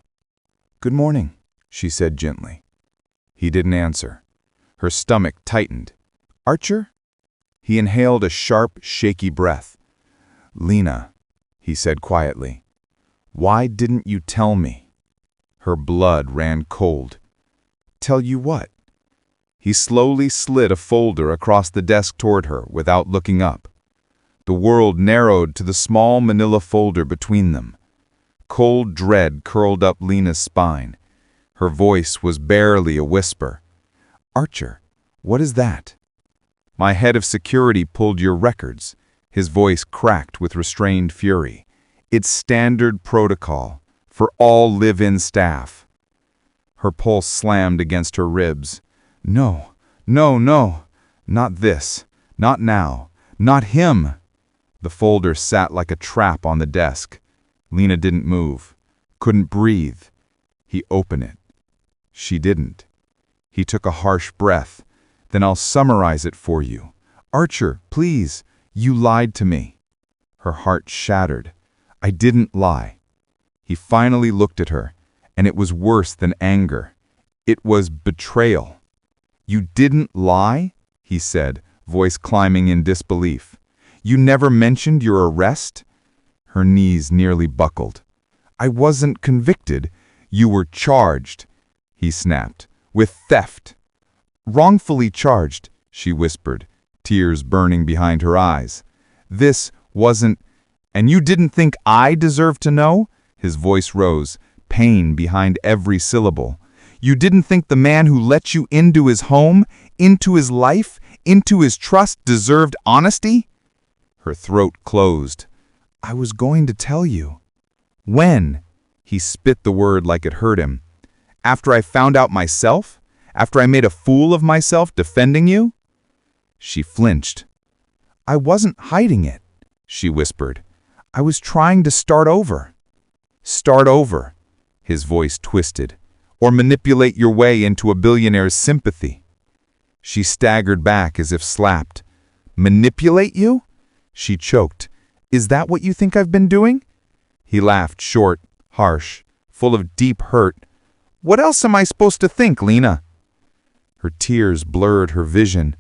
"Good morning," she said gently. He didn't answer. Her stomach tightened. "Archer?" He inhaled a sharp, shaky breath. "Lena," he said quietly, "why didn't you tell me?" Her blood ran cold. "Tell you what?" He slowly slid a folder across the desk toward her without looking up. The world narrowed to the small manila folder between them. Cold dread curled up Lena's spine. Her voice was barely a whisper. "Archer, what is that?" "My head of security pulled your records." His voice cracked with restrained fury. "It's standard protocol for all live-in staff." Her pulse slammed against her ribs. "No, no, no, not this, not now, not him." The folder sat like a trap on the desk. Lena didn't move, couldn't breathe. He opened it. She didn't. He took a harsh breath. "Then I'll summarize it for you. Archer, please, you lied to me." Her heart shattered. "I didn't lie." He finally looked at her, and it was worse than anger. It was betrayal. "You didn't lie?" he said, voice climbing in disbelief. "You never mentioned your arrest?" Her knees nearly buckled. "I wasn't convicted. You were charged," he snapped, "with theft." "Wrongfully charged," she whispered, tears burning behind her eyes. "This wasn't—" "And you didn't think I deserved to know?" His voice rose, pain behind every syllable. You didn't think the man who let you into his home, into his life, into his trust deserved honesty?" Her throat closed. "I was going to tell you." "When?" He spit the word like it hurt him. "After I found out myself? After I made a fool of myself defending you?" She flinched. "I wasn't hiding it," she whispered. "I was trying to start over." "Start over," his voice twisted, "or manipulate your way into a billionaire's sympathy." She staggered back as if slapped. "Manipulate you?" She choked. "Is that what you think I've been doing?" He laughed, short, harsh, full of deep hurt. "What else am I supposed to think, Lena?" Her tears blurred her vision.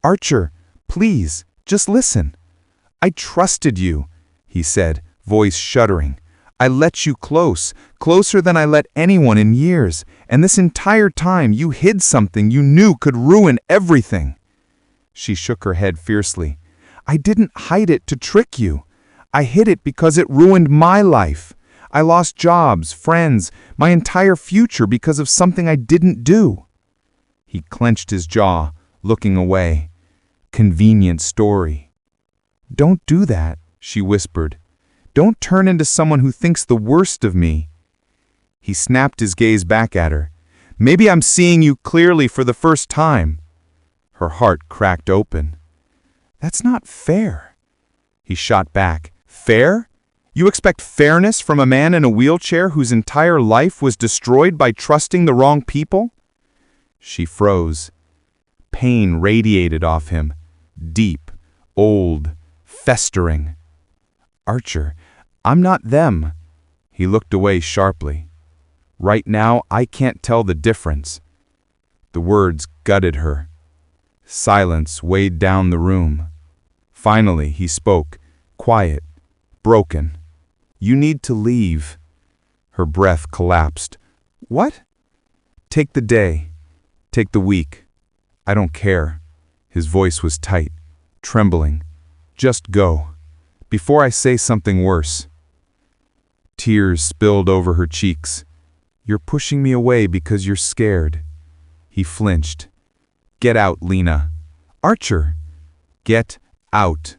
"Archer, please, just listen." "I trusted you," he said, voice shuddering. "I let you close, closer than I let anyone in years, and this entire time you hid something you knew could ruin everything." She shook her head fiercely. "I didn't hide it to trick you. I hid it because it ruined my life. I lost jobs, friends, my entire future because of something I didn't do." He clenched his jaw, looking away. Convenient story. "Don't do that," she whispered. "Don't turn into someone who thinks the worst of me." He snapped his gaze back at her. "Maybe I'm seeing you clearly for the first time." Her heart cracked open. "That's not fair." He shot back. "Fair? You expect fairness from a man in a wheelchair whose entire life was destroyed by trusting the wrong people?" She froze. Pain radiated off him, deep, old, festering. "Archer, I'm not them." He looked away sharply. "Right now, I can't tell the difference." The words gutted her. Silence weighed down the room. Finally, he spoke, quiet, broken. "You need to leave." Her breath collapsed. "What?" "Take the day. Take the week. I don't care." His voice was tight, trembling. "Just go, before I say something worse." Tears spilled over her cheeks. "You're pushing me away because you're scared." He flinched. "Get out, Lena." "Archer!" "Get out."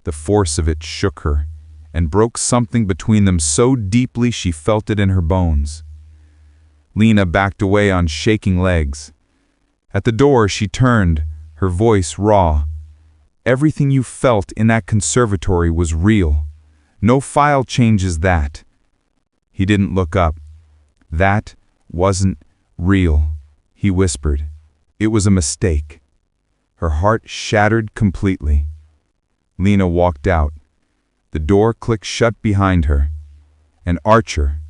The force of it shook her, and broke something between them so deeply she felt it in her bones. Lena backed away on shaking legs. At the door she turned, her voice raw. "Everything you felt in that conservatory was real. No file changes that." He didn't look up. "That wasn't real," he whispered. "It was a mistake." Her heart shattered completely. Lena walked out. The door clicked shut behind her. And Archer,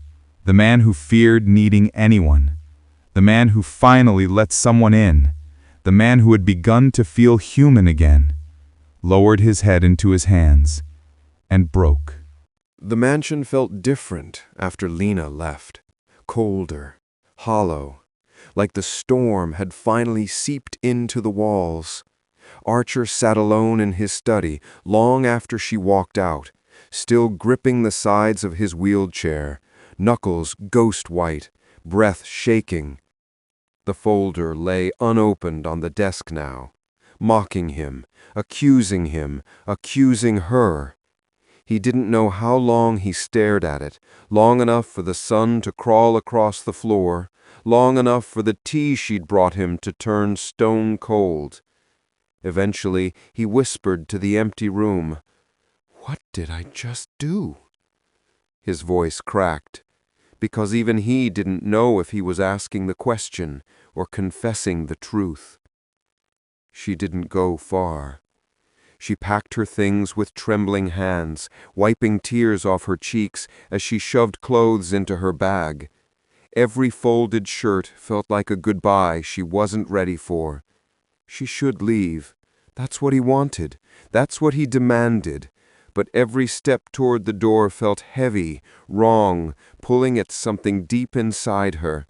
the man who feared needing anyone, the man who finally let someone in, the man who had begun to feel human again, lowered his head into his hands and broke. The mansion felt different after Lena left. Colder, hollow, like the storm had finally seeped into the walls. Archer sat alone in his study long after she walked out, still gripping the sides of his wheelchair, knuckles ghost white, breath shaking. The folder lay unopened on the desk now, mocking him, accusing her. He didn't know how long he stared at it, long enough for the sun to crawl across the floor, long enough for the tea she'd brought him to turn stone cold. Eventually, he whispered to the empty room, "What did I just do?" His voice cracked, because even he didn't know if he was asking the question or confessing the truth. She didn't go far. She packed her things with trembling hands, wiping tears off her cheeks as she shoved clothes into her bag. Every folded shirt felt like a goodbye she wasn't ready for. She should leave. That's what he wanted. That's what he demanded. But every step toward the door felt heavy, wrong, pulling at something deep inside her.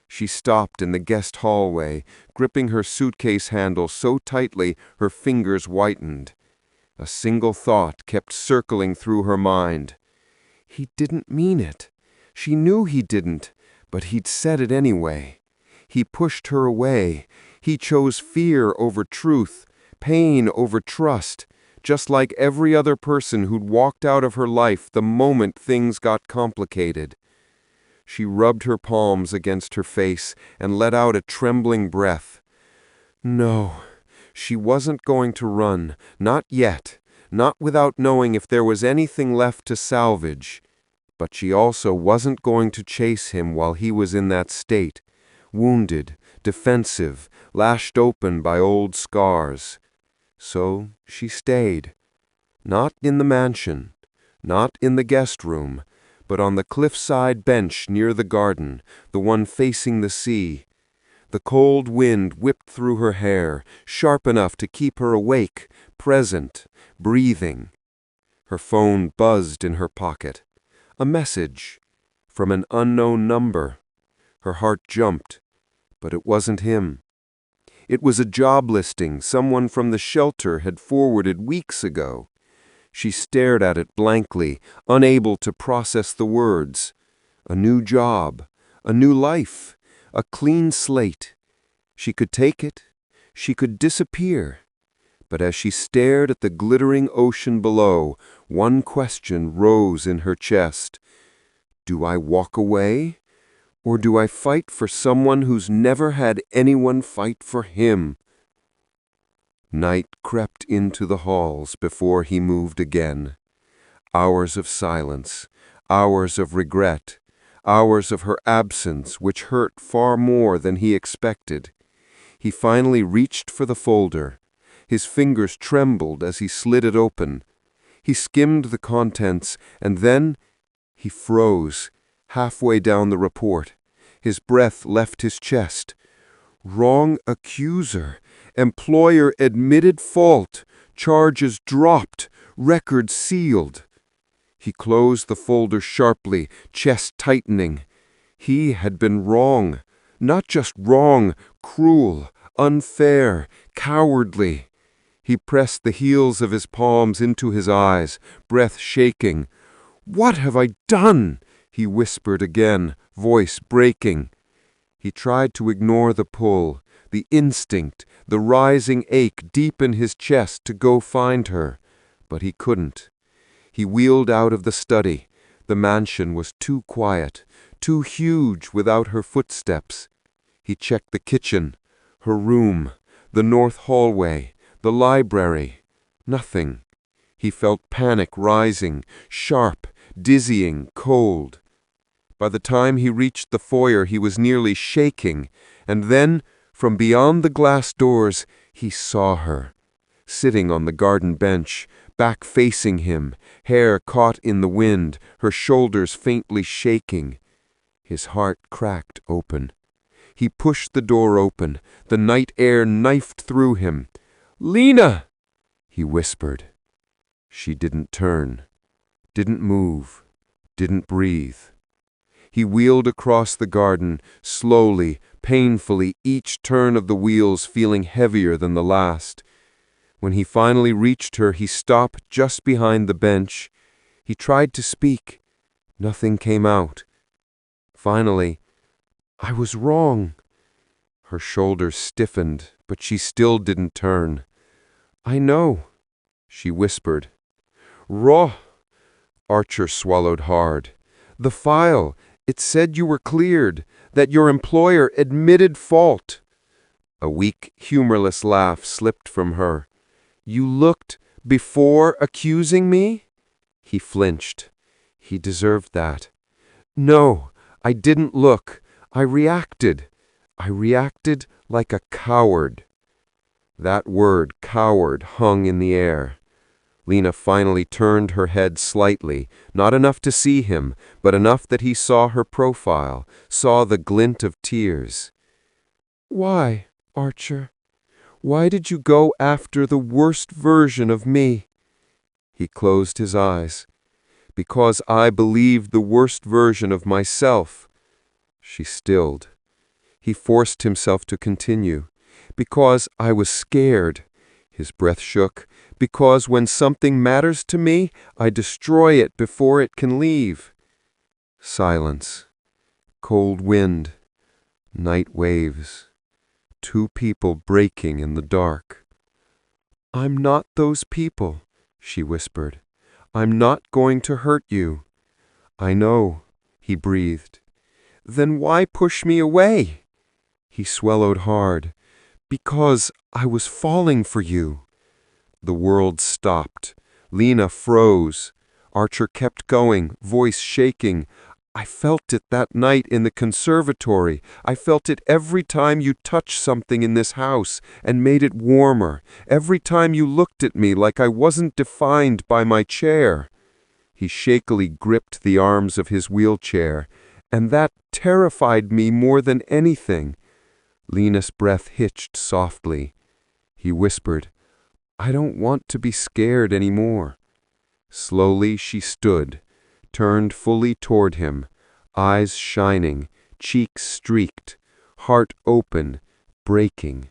She stopped in the guest hallway, gripping her suitcase handle so tightly her fingers whitened. A single thought kept circling through her mind. He didn't mean it. She knew he didn't, But he'd said it anyway. He pushed her away. He chose fear over truth, pain over trust, just like every other person who'd walked out of her life the moment things got complicated. She rubbed her palms against her face and let out a trembling breath. No, she wasn't going to run, not yet, not without knowing if there was anything left to salvage. But she also wasn't going to chase him while he was in that state, wounded, defensive, lashed open by old scars. So she stayed. Not in the mansion, not in the guest room, but on the cliffside bench near the garden, the one facing the sea. The cold wind whipped through her hair, sharp enough to keep her awake, present, breathing. Her phone buzzed in her pocket. A message from an unknown number. Her heart jumped, but it wasn't him. It was a job listing someone from the shelter had forwarded weeks ago. She stared at it blankly, unable to process the words. A new job, a new life, a clean slate. She could take it, she could disappear. But as she stared at the glittering ocean below, one question rose in her chest. Do I walk away? Or do I fight for someone who's never had anyone fight for him? Night crept into the halls before he moved again. Hours of silence, hours of regret, hours of her absence which hurt far more than he expected. He finally reached for the folder. His fingers trembled as he slid it open. He skimmed the contents, and then he froze, halfway down the report. His breath left his chest. Wrong accuser. Employer admitted fault. Charges dropped. Record sealed. He closed the folder sharply, chest tightening. He had been wrong. Not just wrong, cruel, unfair, cowardly. He pressed the heels of his palms into his eyes, breath shaking. "What have I done?" he whispered again, voice breaking. He tried to ignore the pull, the instinct, the rising ache deep in his chest to go find her, but he couldn't. He wheeled out of the study. The mansion was too quiet, too huge without her footsteps. He checked the kitchen, her room, the north hallway, the library. Nothing. He felt panic rising, sharp, dizzying, cold. By the time he reached the foyer, he was nearly shaking, and then, from beyond the glass doors, he saw her, sitting on the garden bench, back facing him, hair caught in the wind, her shoulders faintly shaking. His heart cracked open. He pushed the door open. The night air knifed through him. "Lena!" he whispered. She didn't turn, didn't move, didn't breathe. He wheeled across the garden, slowly, painfully, each turn of the wheels feeling heavier than the last. When he finally reached her, he stopped just behind the bench. He tried to speak. Nothing came out. Finally, "I was wrong." Her shoulders stiffened, but she still didn't turn. "I know," she whispered. "Raw." Archer swallowed hard. "The file, it said you were cleared, that your employer admitted fault." A weak, humorless laugh slipped from her. "You looked before accusing me?" He flinched. He deserved that. "No, I didn't look. I reacted. I reacted like a coward." That word, coward, hung in the air. Lena finally turned her head slightly, not enough to see him, but enough that he saw her profile, saw the glint of tears. "Why, Archer? Why did you go after the worst version of me?" He closed his eyes. "Because I believed the worst version of myself." She stilled. He forced himself to continue. "Because I was scared." His breath shook. "Because when something matters to me, I destroy it before it can leave." Silence. Cold wind, night waves, two people breaking in the dark. "I'm not those people," she whispered. "I'm not going to hurt you." "I know," he breathed. "Then why push me away?" He swallowed hard. "Because I was falling for you." The world stopped. Lena froze. Archer kept going, voice shaking. "I felt it that night in the conservatory. I felt it every time you touched something in this house and made it warmer. Every time you looked at me like I wasn't defined by my chair." He shakily gripped the arms of his wheelchair. "And that terrified me more than anything." Lena's breath hitched softly. He whispered, "I don't want to be scared anymore." Slowly she stood, turned fully toward him, eyes shining, cheeks streaked, heart open, breaking.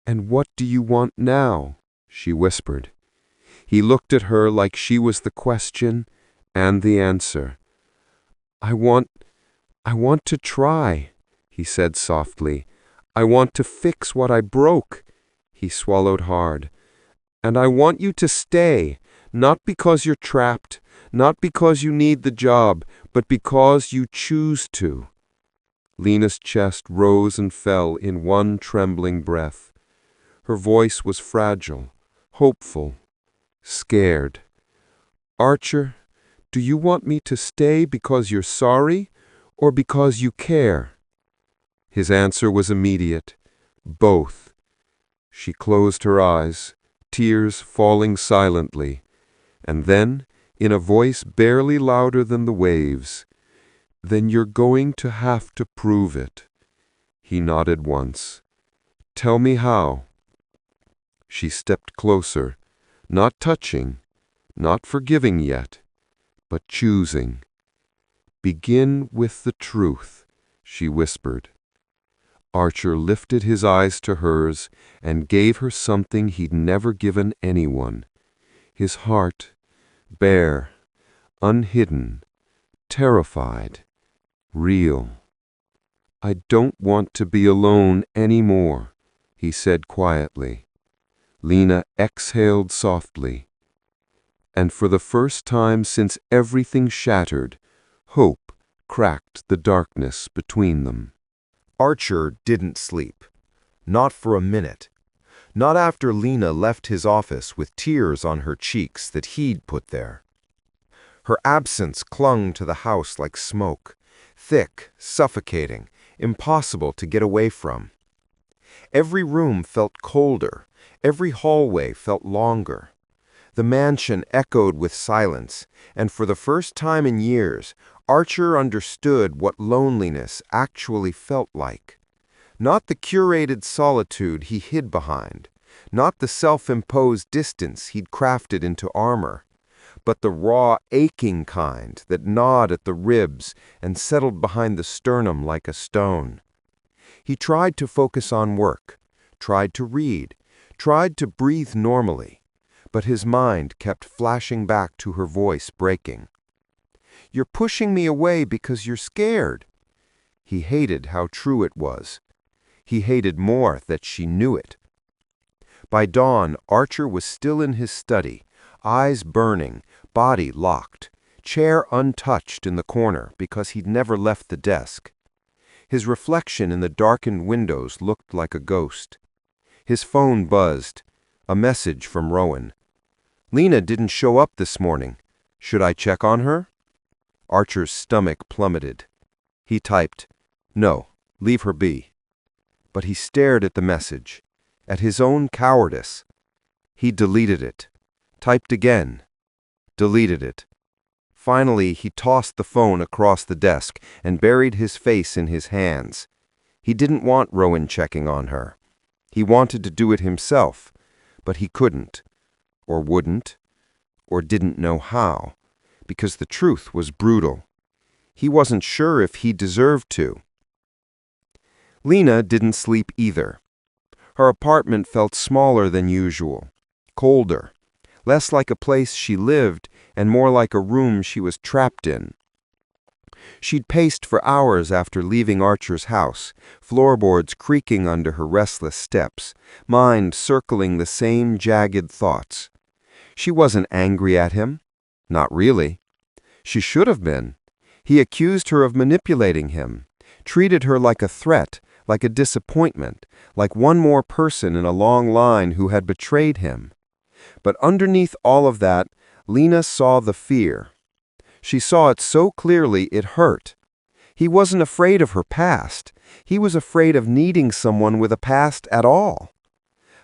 "And what do you want now?" she whispered. He looked at her like she was the question and the answer. I want to try," he said softly. "I want to fix what I broke." He swallowed hard. "And I want you to stay, not because you're trapped, not because you need the job, but because you choose to." Lena's chest rose and fell in one trembling breath. Her voice was fragile, hopeful, scared. "Archer, do you want me to stay because you're sorry, or because you care?" His answer was immediate. "Both." She closed her eyes, tears falling silently, and then, in a voice barely louder than the waves, "Then you're going to have to prove it." He nodded once. "Tell me how." She stepped closer, not touching, not forgiving yet, but choosing. "Begin with the truth," she whispered. Archer lifted his eyes to hers and gave her something he'd never given anyone. His heart, bare, unhidden, terrified, real. "I don't want to be alone anymore," he said quietly. Lena exhaled softly. And for the first time since everything shattered, hope cracked the darkness between them. Archer didn't sleep. Not for a minute. Not after Lena left his office with tears on her cheeks that he'd put there. Her absence clung to the house like smoke, thick, suffocating, impossible to get away from. Every room felt colder, every hallway felt longer. The mansion echoed with silence, and for the first time in years, Archer understood what loneliness actually felt like. Not the curated solitude he hid behind, not the self-imposed distance he'd crafted into armor, but the raw, aching kind that gnawed at the ribs and settled behind the sternum like a stone. He tried to focus on work, tried to read, tried to breathe normally, but his mind kept flashing back to her voice breaking. "You're pushing me away because you're scared." He hated how true it was. He hated more that she knew it. By dawn, Archer was still in his study, eyes burning, body locked, chair untouched in the corner because he'd never left the desk. His reflection in the darkened windows looked like a ghost. His phone buzzed. A message from Rowan. "Lena didn't show up this morning. Should I check on her?" Archer's stomach plummeted. He typed, "No, leave her be." But he stared at the message, at his own cowardice. He deleted it, typed again, deleted it. Finally, he tossed the phone across the desk and buried his face in his hands. He didn't want Rowan checking on her. He wanted to do it himself, but he couldn't, or wouldn't, or didn't know how, because the truth was brutal. He wasn't sure if he deserved to. Lena didn't sleep either. Her apartment felt smaller than usual, colder, less like a place she lived and more like a room she was trapped in. She'd paced for hours after leaving Archer's house, floorboards creaking under her restless steps, mind circling the same jagged thoughts. She wasn't angry at him. Not really. She should have been. He accused her of manipulating him, treated her like a threat, like a disappointment, like one more person in a long line who had betrayed him. But underneath all of that, Lena saw the fear. She saw it so clearly it hurt. He wasn't afraid of her past. He was afraid of needing someone with a past at all.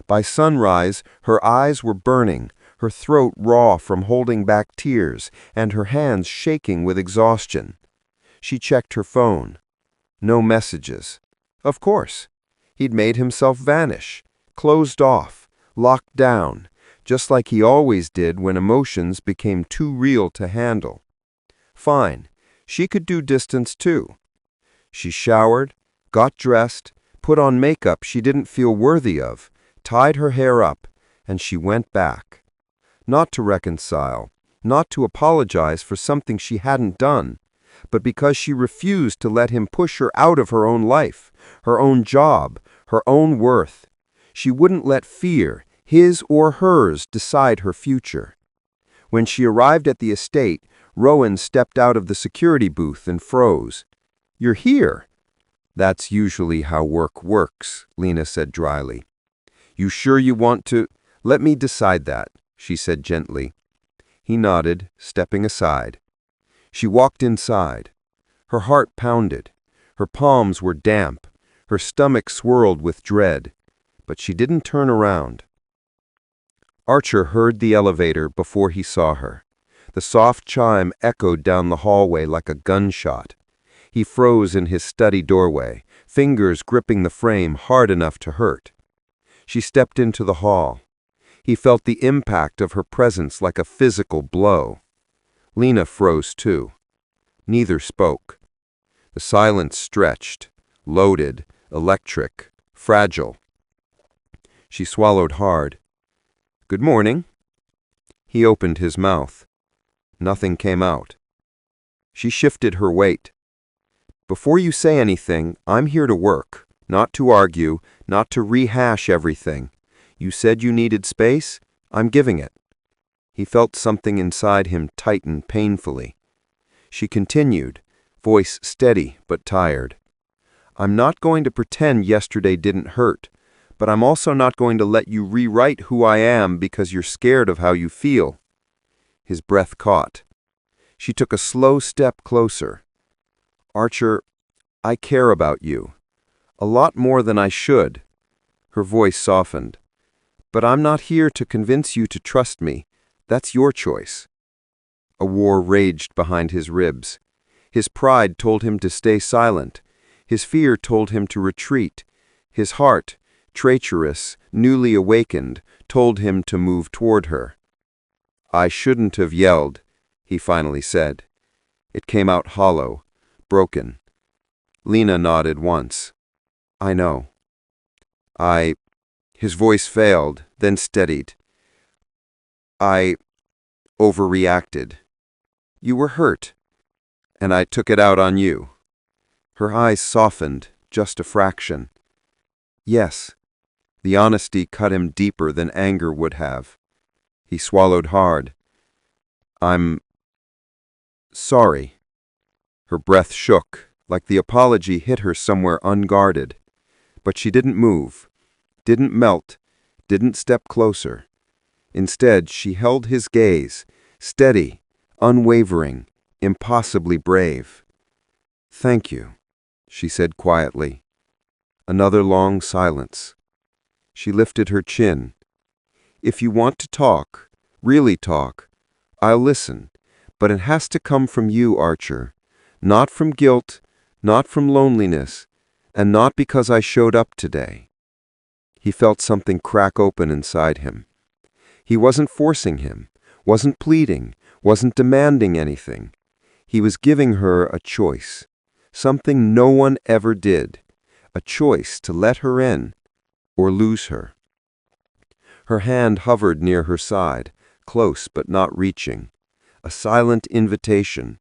By sunrise, her eyes were burning, her throat raw from holding back tears, and her hands shaking with exhaustion. She checked her phone. No messages. Of course. He'd made himself vanish, closed off, locked down, just like he always did when emotions became too real to handle. Fine. She could do distance too. She showered, got dressed, put on makeup she didn't feel worthy of, tied her hair up, and she went back. Not to reconcile, not to apologize for something she hadn't done, but because she refused to let him push her out of her own life, her own job, her own worth. She wouldn't let fear, his or hers, decide her future. When she arrived at the estate, Rowan stepped out of the security booth and froze. "You're here." "That's usually how work works," Lena said dryly. "You sure you want to—" "Let me decide that," she said gently. He nodded, stepping aside. She walked inside. Her heart pounded. Her palms were damp. Her stomach swirled with dread. But she didn't turn around. Archer heard the elevator before he saw her. The soft chime echoed down the hallway like a gunshot. He froze in his study doorway, fingers gripping the frame hard enough to hurt. She stepped into the hall. He felt the impact of her presence like a physical blow. Lena froze too. Neither spoke. The silence stretched, loaded, electric, fragile. She swallowed hard. "Good morning." He opened his mouth. Nothing came out. She shifted her weight. "Before you say anything, I'm here to work, not to argue, not to rehash everything. You said you needed space? I'm giving it." He felt something inside him tighten painfully. She continued, voice steady but tired. "I'm not going to pretend yesterday didn't hurt, but I'm also not going to let you rewrite who I am because you're scared of how you feel." His breath caught. She took a slow step closer. "Archer, I care about you. A lot more than I should." Her voice softened. "But I'm not here to convince you to trust me. That's your choice." A war raged behind his ribs. His pride told him to stay silent. His fear told him to retreat. His heart, treacherous, newly awakened, told him to move toward her. "I shouldn't have yelled," he finally said. It came out hollow, broken. Lena nodded once. "I know." His voice failed, then steadied. "I overreacted. You were hurt, and I took it out on you." Her eyes softened, just a fraction. "Yes." The honesty cut him deeper than anger would have. He swallowed hard. "I'm sorry." Her breath shook, like the apology hit her somewhere unguarded. But she didn't move, didn't melt, didn't step closer. Instead, she held his gaze, steady, unwavering, impossibly brave. "Thank you," she said quietly. Another long silence. She lifted her chin. "If you want to talk, really talk, I'll listen, but it has to come from you, Archer. Not from guilt, not from loneliness, and not because I showed up today." He felt something crack open inside him. He wasn't forcing him, wasn't pleading, wasn't demanding anything. He was giving her a choice, something no one ever did, a choice to let her in or lose her. Her hand hovered near her side, close but not reaching, a silent invitation,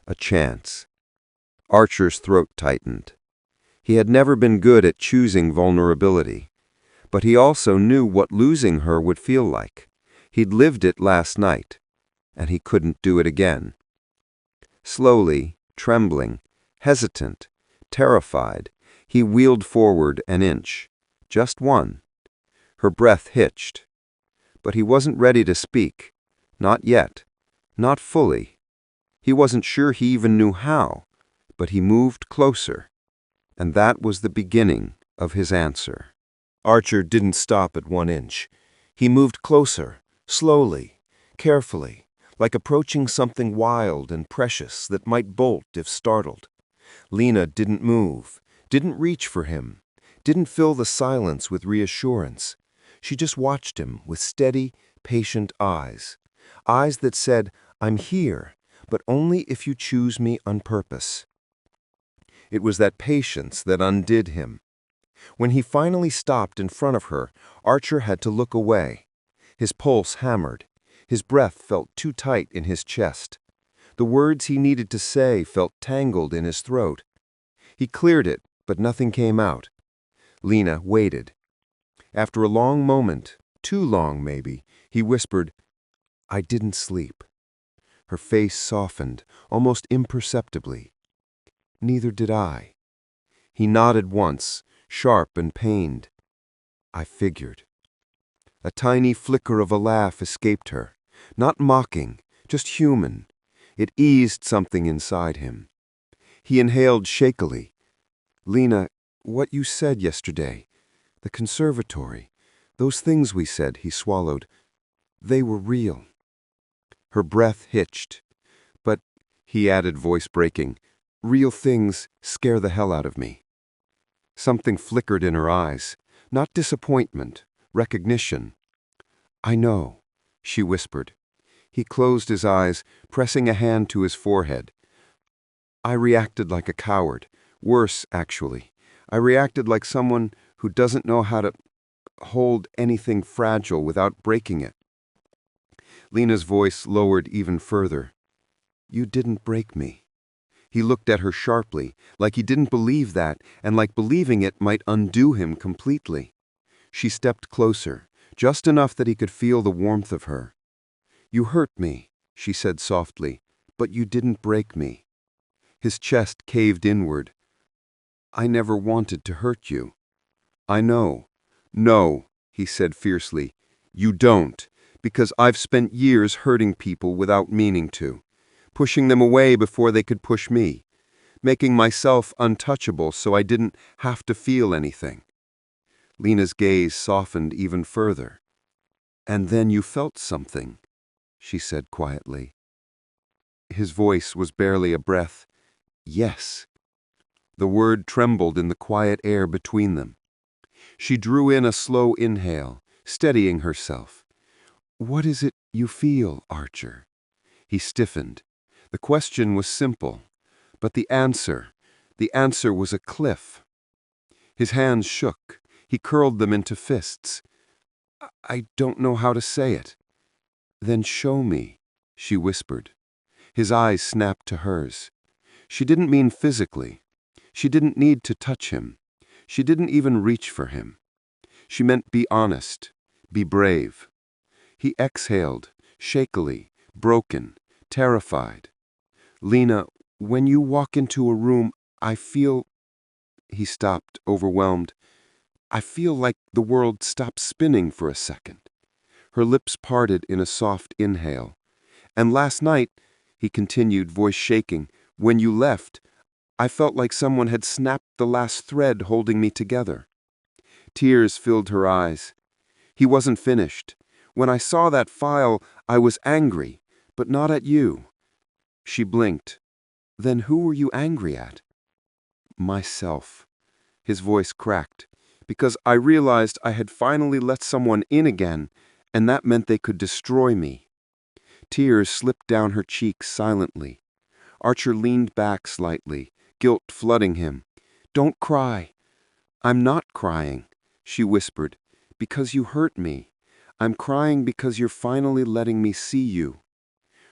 a chance. Archer's throat tightened. He had never been good at choosing vulnerability, but he also knew what losing her would feel like. He'd lived it last night, and he couldn't do it again. Slowly, trembling, hesitant, terrified, he wheeled forward an inch, just one. Her breath hitched. But he wasn't ready to speak. Not yet. Not fully. He wasn't sure he even knew how, but he moved closer. And that was the beginning of his answer. Archer didn't stop at 1 inch. He moved closer, slowly, carefully, like approaching something wild and precious that might bolt if startled. Lena didn't move, didn't reach for him, didn't fill the silence with reassurance. She just watched him with steady, patient eyes. Eyes that said, "I'm here, but only if you choose me on purpose." It was that patience that undid him. When he finally stopped in front of her, Archer had to look away. His pulse hammered. His breath felt too tight in his chest. The words he needed to say felt tangled in his throat. He cleared it, but nothing came out. Lena waited. After a long moment, too long maybe, he whispered, "I didn't sleep." Her face softened, almost imperceptibly. "Neither did I." He nodded once, sharp and pained. "I figured." A tiny flicker of a laugh escaped her. Not mocking, just human. It eased something inside him. He inhaled shakily. "Lena, what you said yesterday, the conservatory, those things we said," he swallowed, "they were real." Her breath hitched. "But," he added, voice breaking, "real things scare the hell out of me." Something flickered in her eyes. Not disappointment, recognition. "I know," she whispered. He closed his eyes, pressing a hand to his forehead. "I reacted like a coward. Worse, actually. I reacted like someone who doesn't know how to hold anything fragile without breaking it." Lena's voice lowered even further. "You didn't break me." He looked at her sharply, like he didn't believe that, and like believing it might undo him completely. She stepped closer, just enough that he could feel the warmth of her. "You hurt me," she said softly, "but you didn't break me." His chest caved inward. "I never wanted to hurt you." "I know." "No," he said fiercely. "You don't, because I've spent years hurting people without meaning to, pushing them away before they could push me, making myself untouchable so I didn't have to feel anything." Lena's gaze softened even further. "And then you felt something," she said quietly. His voice was barely a breath. "Yes." The word trembled in the quiet air between them. She drew in a slow inhale, steadying herself. "What is it you feel, Archer?" He stiffened. The question was simple, but the answer was a cliff. His hands shook. He curled them into fists. "I don't know how to say it." "Then show me," she whispered. His eyes snapped to hers. She didn't mean physically. She didn't need to touch him. She didn't even reach for him. She meant be honest, be brave. He exhaled, shakily, broken, terrified. "Lena, when you walk into a room, I feel—" He stopped, overwhelmed. "I feel like the world stopped spinning for a second." Her lips parted in a soft inhale. "And last night," he continued, voice shaking, "when you left, I felt like someone had snapped the last thread holding me together." Tears filled her eyes. He wasn't finished. "When I saw that file, I was angry, but not at you." She blinked. "Then who were you angry at?" "Myself." His voice cracked. "Because I realized I had finally let someone in again, and that meant they could destroy me." Tears slipped down her cheeks silently. Archer leaned back slightly, guilt flooding him. "Don't cry." "I'm not crying," she whispered, "because you hurt me. I'm crying because you're finally letting me see you."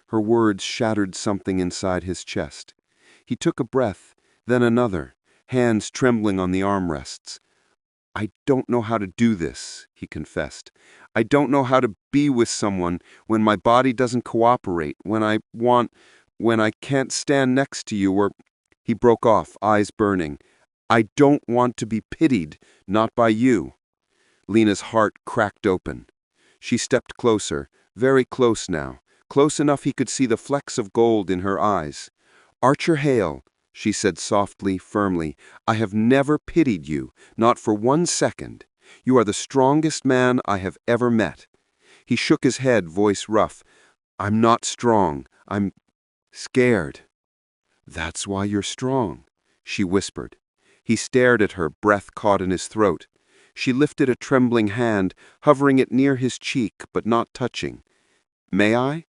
Her words shattered something inside his chest. He took a breath, then another, hands trembling on the armrests. "I don't know how to do this," he confessed. "I don't know how to be with someone when my body doesn't cooperate, when I can't stand next to you or—" He broke off, eyes burning. "I don't want to be pitied, not by you." Lena's heart cracked open. She stepped closer, very close now, close enough he could see the flecks of gold in her eyes. "Archer Hale," she said softly, firmly, "I have never pitied you, not for 1 second. You are the strongest man I have ever met." He shook his head, voice rough. "I'm not strong. I'm scared." "That's why you're strong," she whispered. He stared at her, breath caught in his throat. She lifted a trembling hand, hovering it near his cheek, but not touching. "May I?"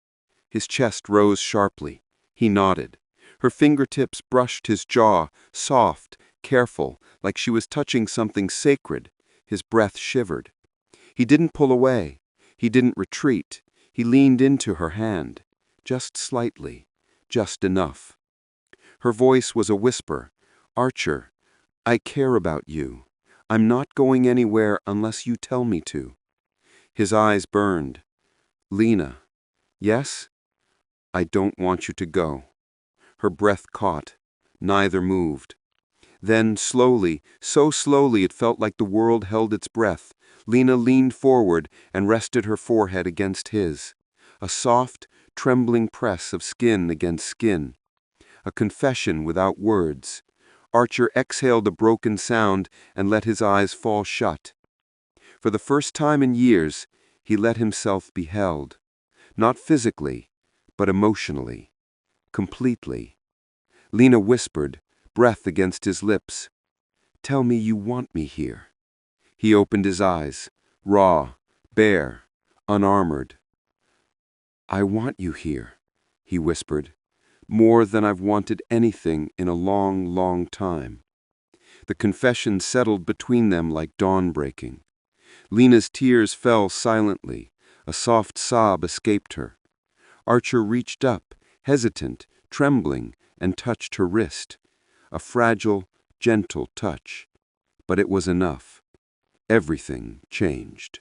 His chest rose sharply. He nodded. Her fingertips brushed his jaw, soft, careful, like she was touching something sacred. His breath shivered. He didn't pull away. He didn't retreat. He leaned into her hand. Just slightly. Just enough. Her voice was a whisper. "Archer, I care about you. I'm not going anywhere unless you tell me to." His eyes burned. "Lena." "Yes?" "I don't want you to go." Her breath caught. Neither moved. Then, slowly, so slowly it felt like the world held its breath, Lena leaned forward and rested her forehead against his. A soft, trembling press of skin against skin. A confession without words. Archer exhaled a broken sound and let his eyes fall shut. For the first time in years, he let himself be held. Not physically, but emotionally. Completely. Lena whispered, breath against his lips. "Tell me you want me here." He opened his eyes, raw, bare, unarmored. "I want you here," he whispered, "more than I've wanted anything in a long, long time." The confession settled between them like dawn breaking. Lena's tears fell silently. A soft sob escaped her. Archer reached up, hesitant, trembling, and touched her wrist. A fragile, gentle touch. But it was enough. Everything changed.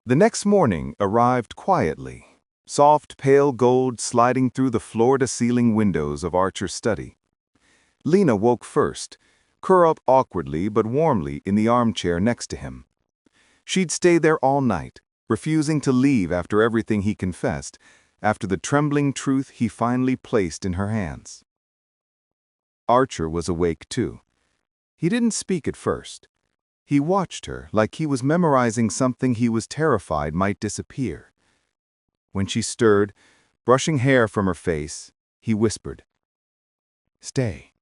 The next morning arrived quietly, soft pale gold sliding through the floor-to-ceiling windows of Archer's study. Lena woke first, curled awkwardly but warmly in the armchair next to him. She'd stay there all night, refusing to leave after everything he confessed, after the trembling truth he finally placed in her hands. Archer was awake too. He didn't speak at first. He watched her like he was memorizing something he was terrified might disappear. When she stirred, brushing hair from her face, he whispered, "Stay.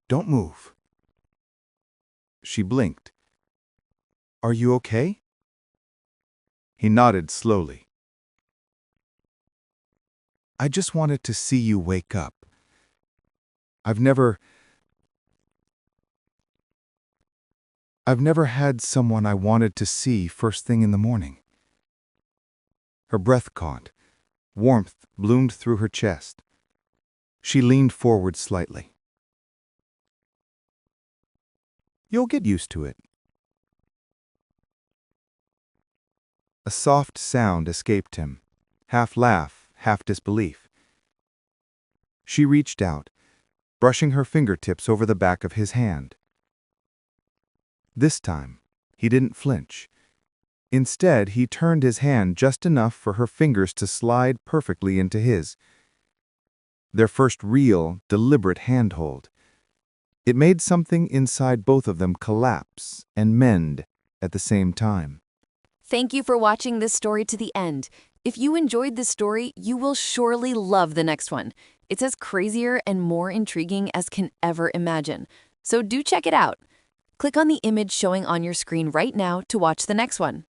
Don't move." She blinked. "Are you okay?" He nodded slowly. "I just wanted to see you wake up. I've never had someone I wanted to see first thing in the morning." Her breath caught. Warmth bloomed through her chest. She leaned forward slightly. "You'll get used to it." A soft sound escaped him, half laugh, half disbelief. She reached out, brushing her fingertips over the back of his hand. This time, he didn't flinch. Instead, he turned his hand just enough for her fingers to slide perfectly into his. Their first real, deliberate handhold. It made something inside both of them collapse and mend at the same time. Thank you for watching this story to the end. If you enjoyed this story, you will surely love the next one. It's as crazier and more intriguing as can ever imagine. So do check it out. Click on the image showing on your screen right now to watch the next one.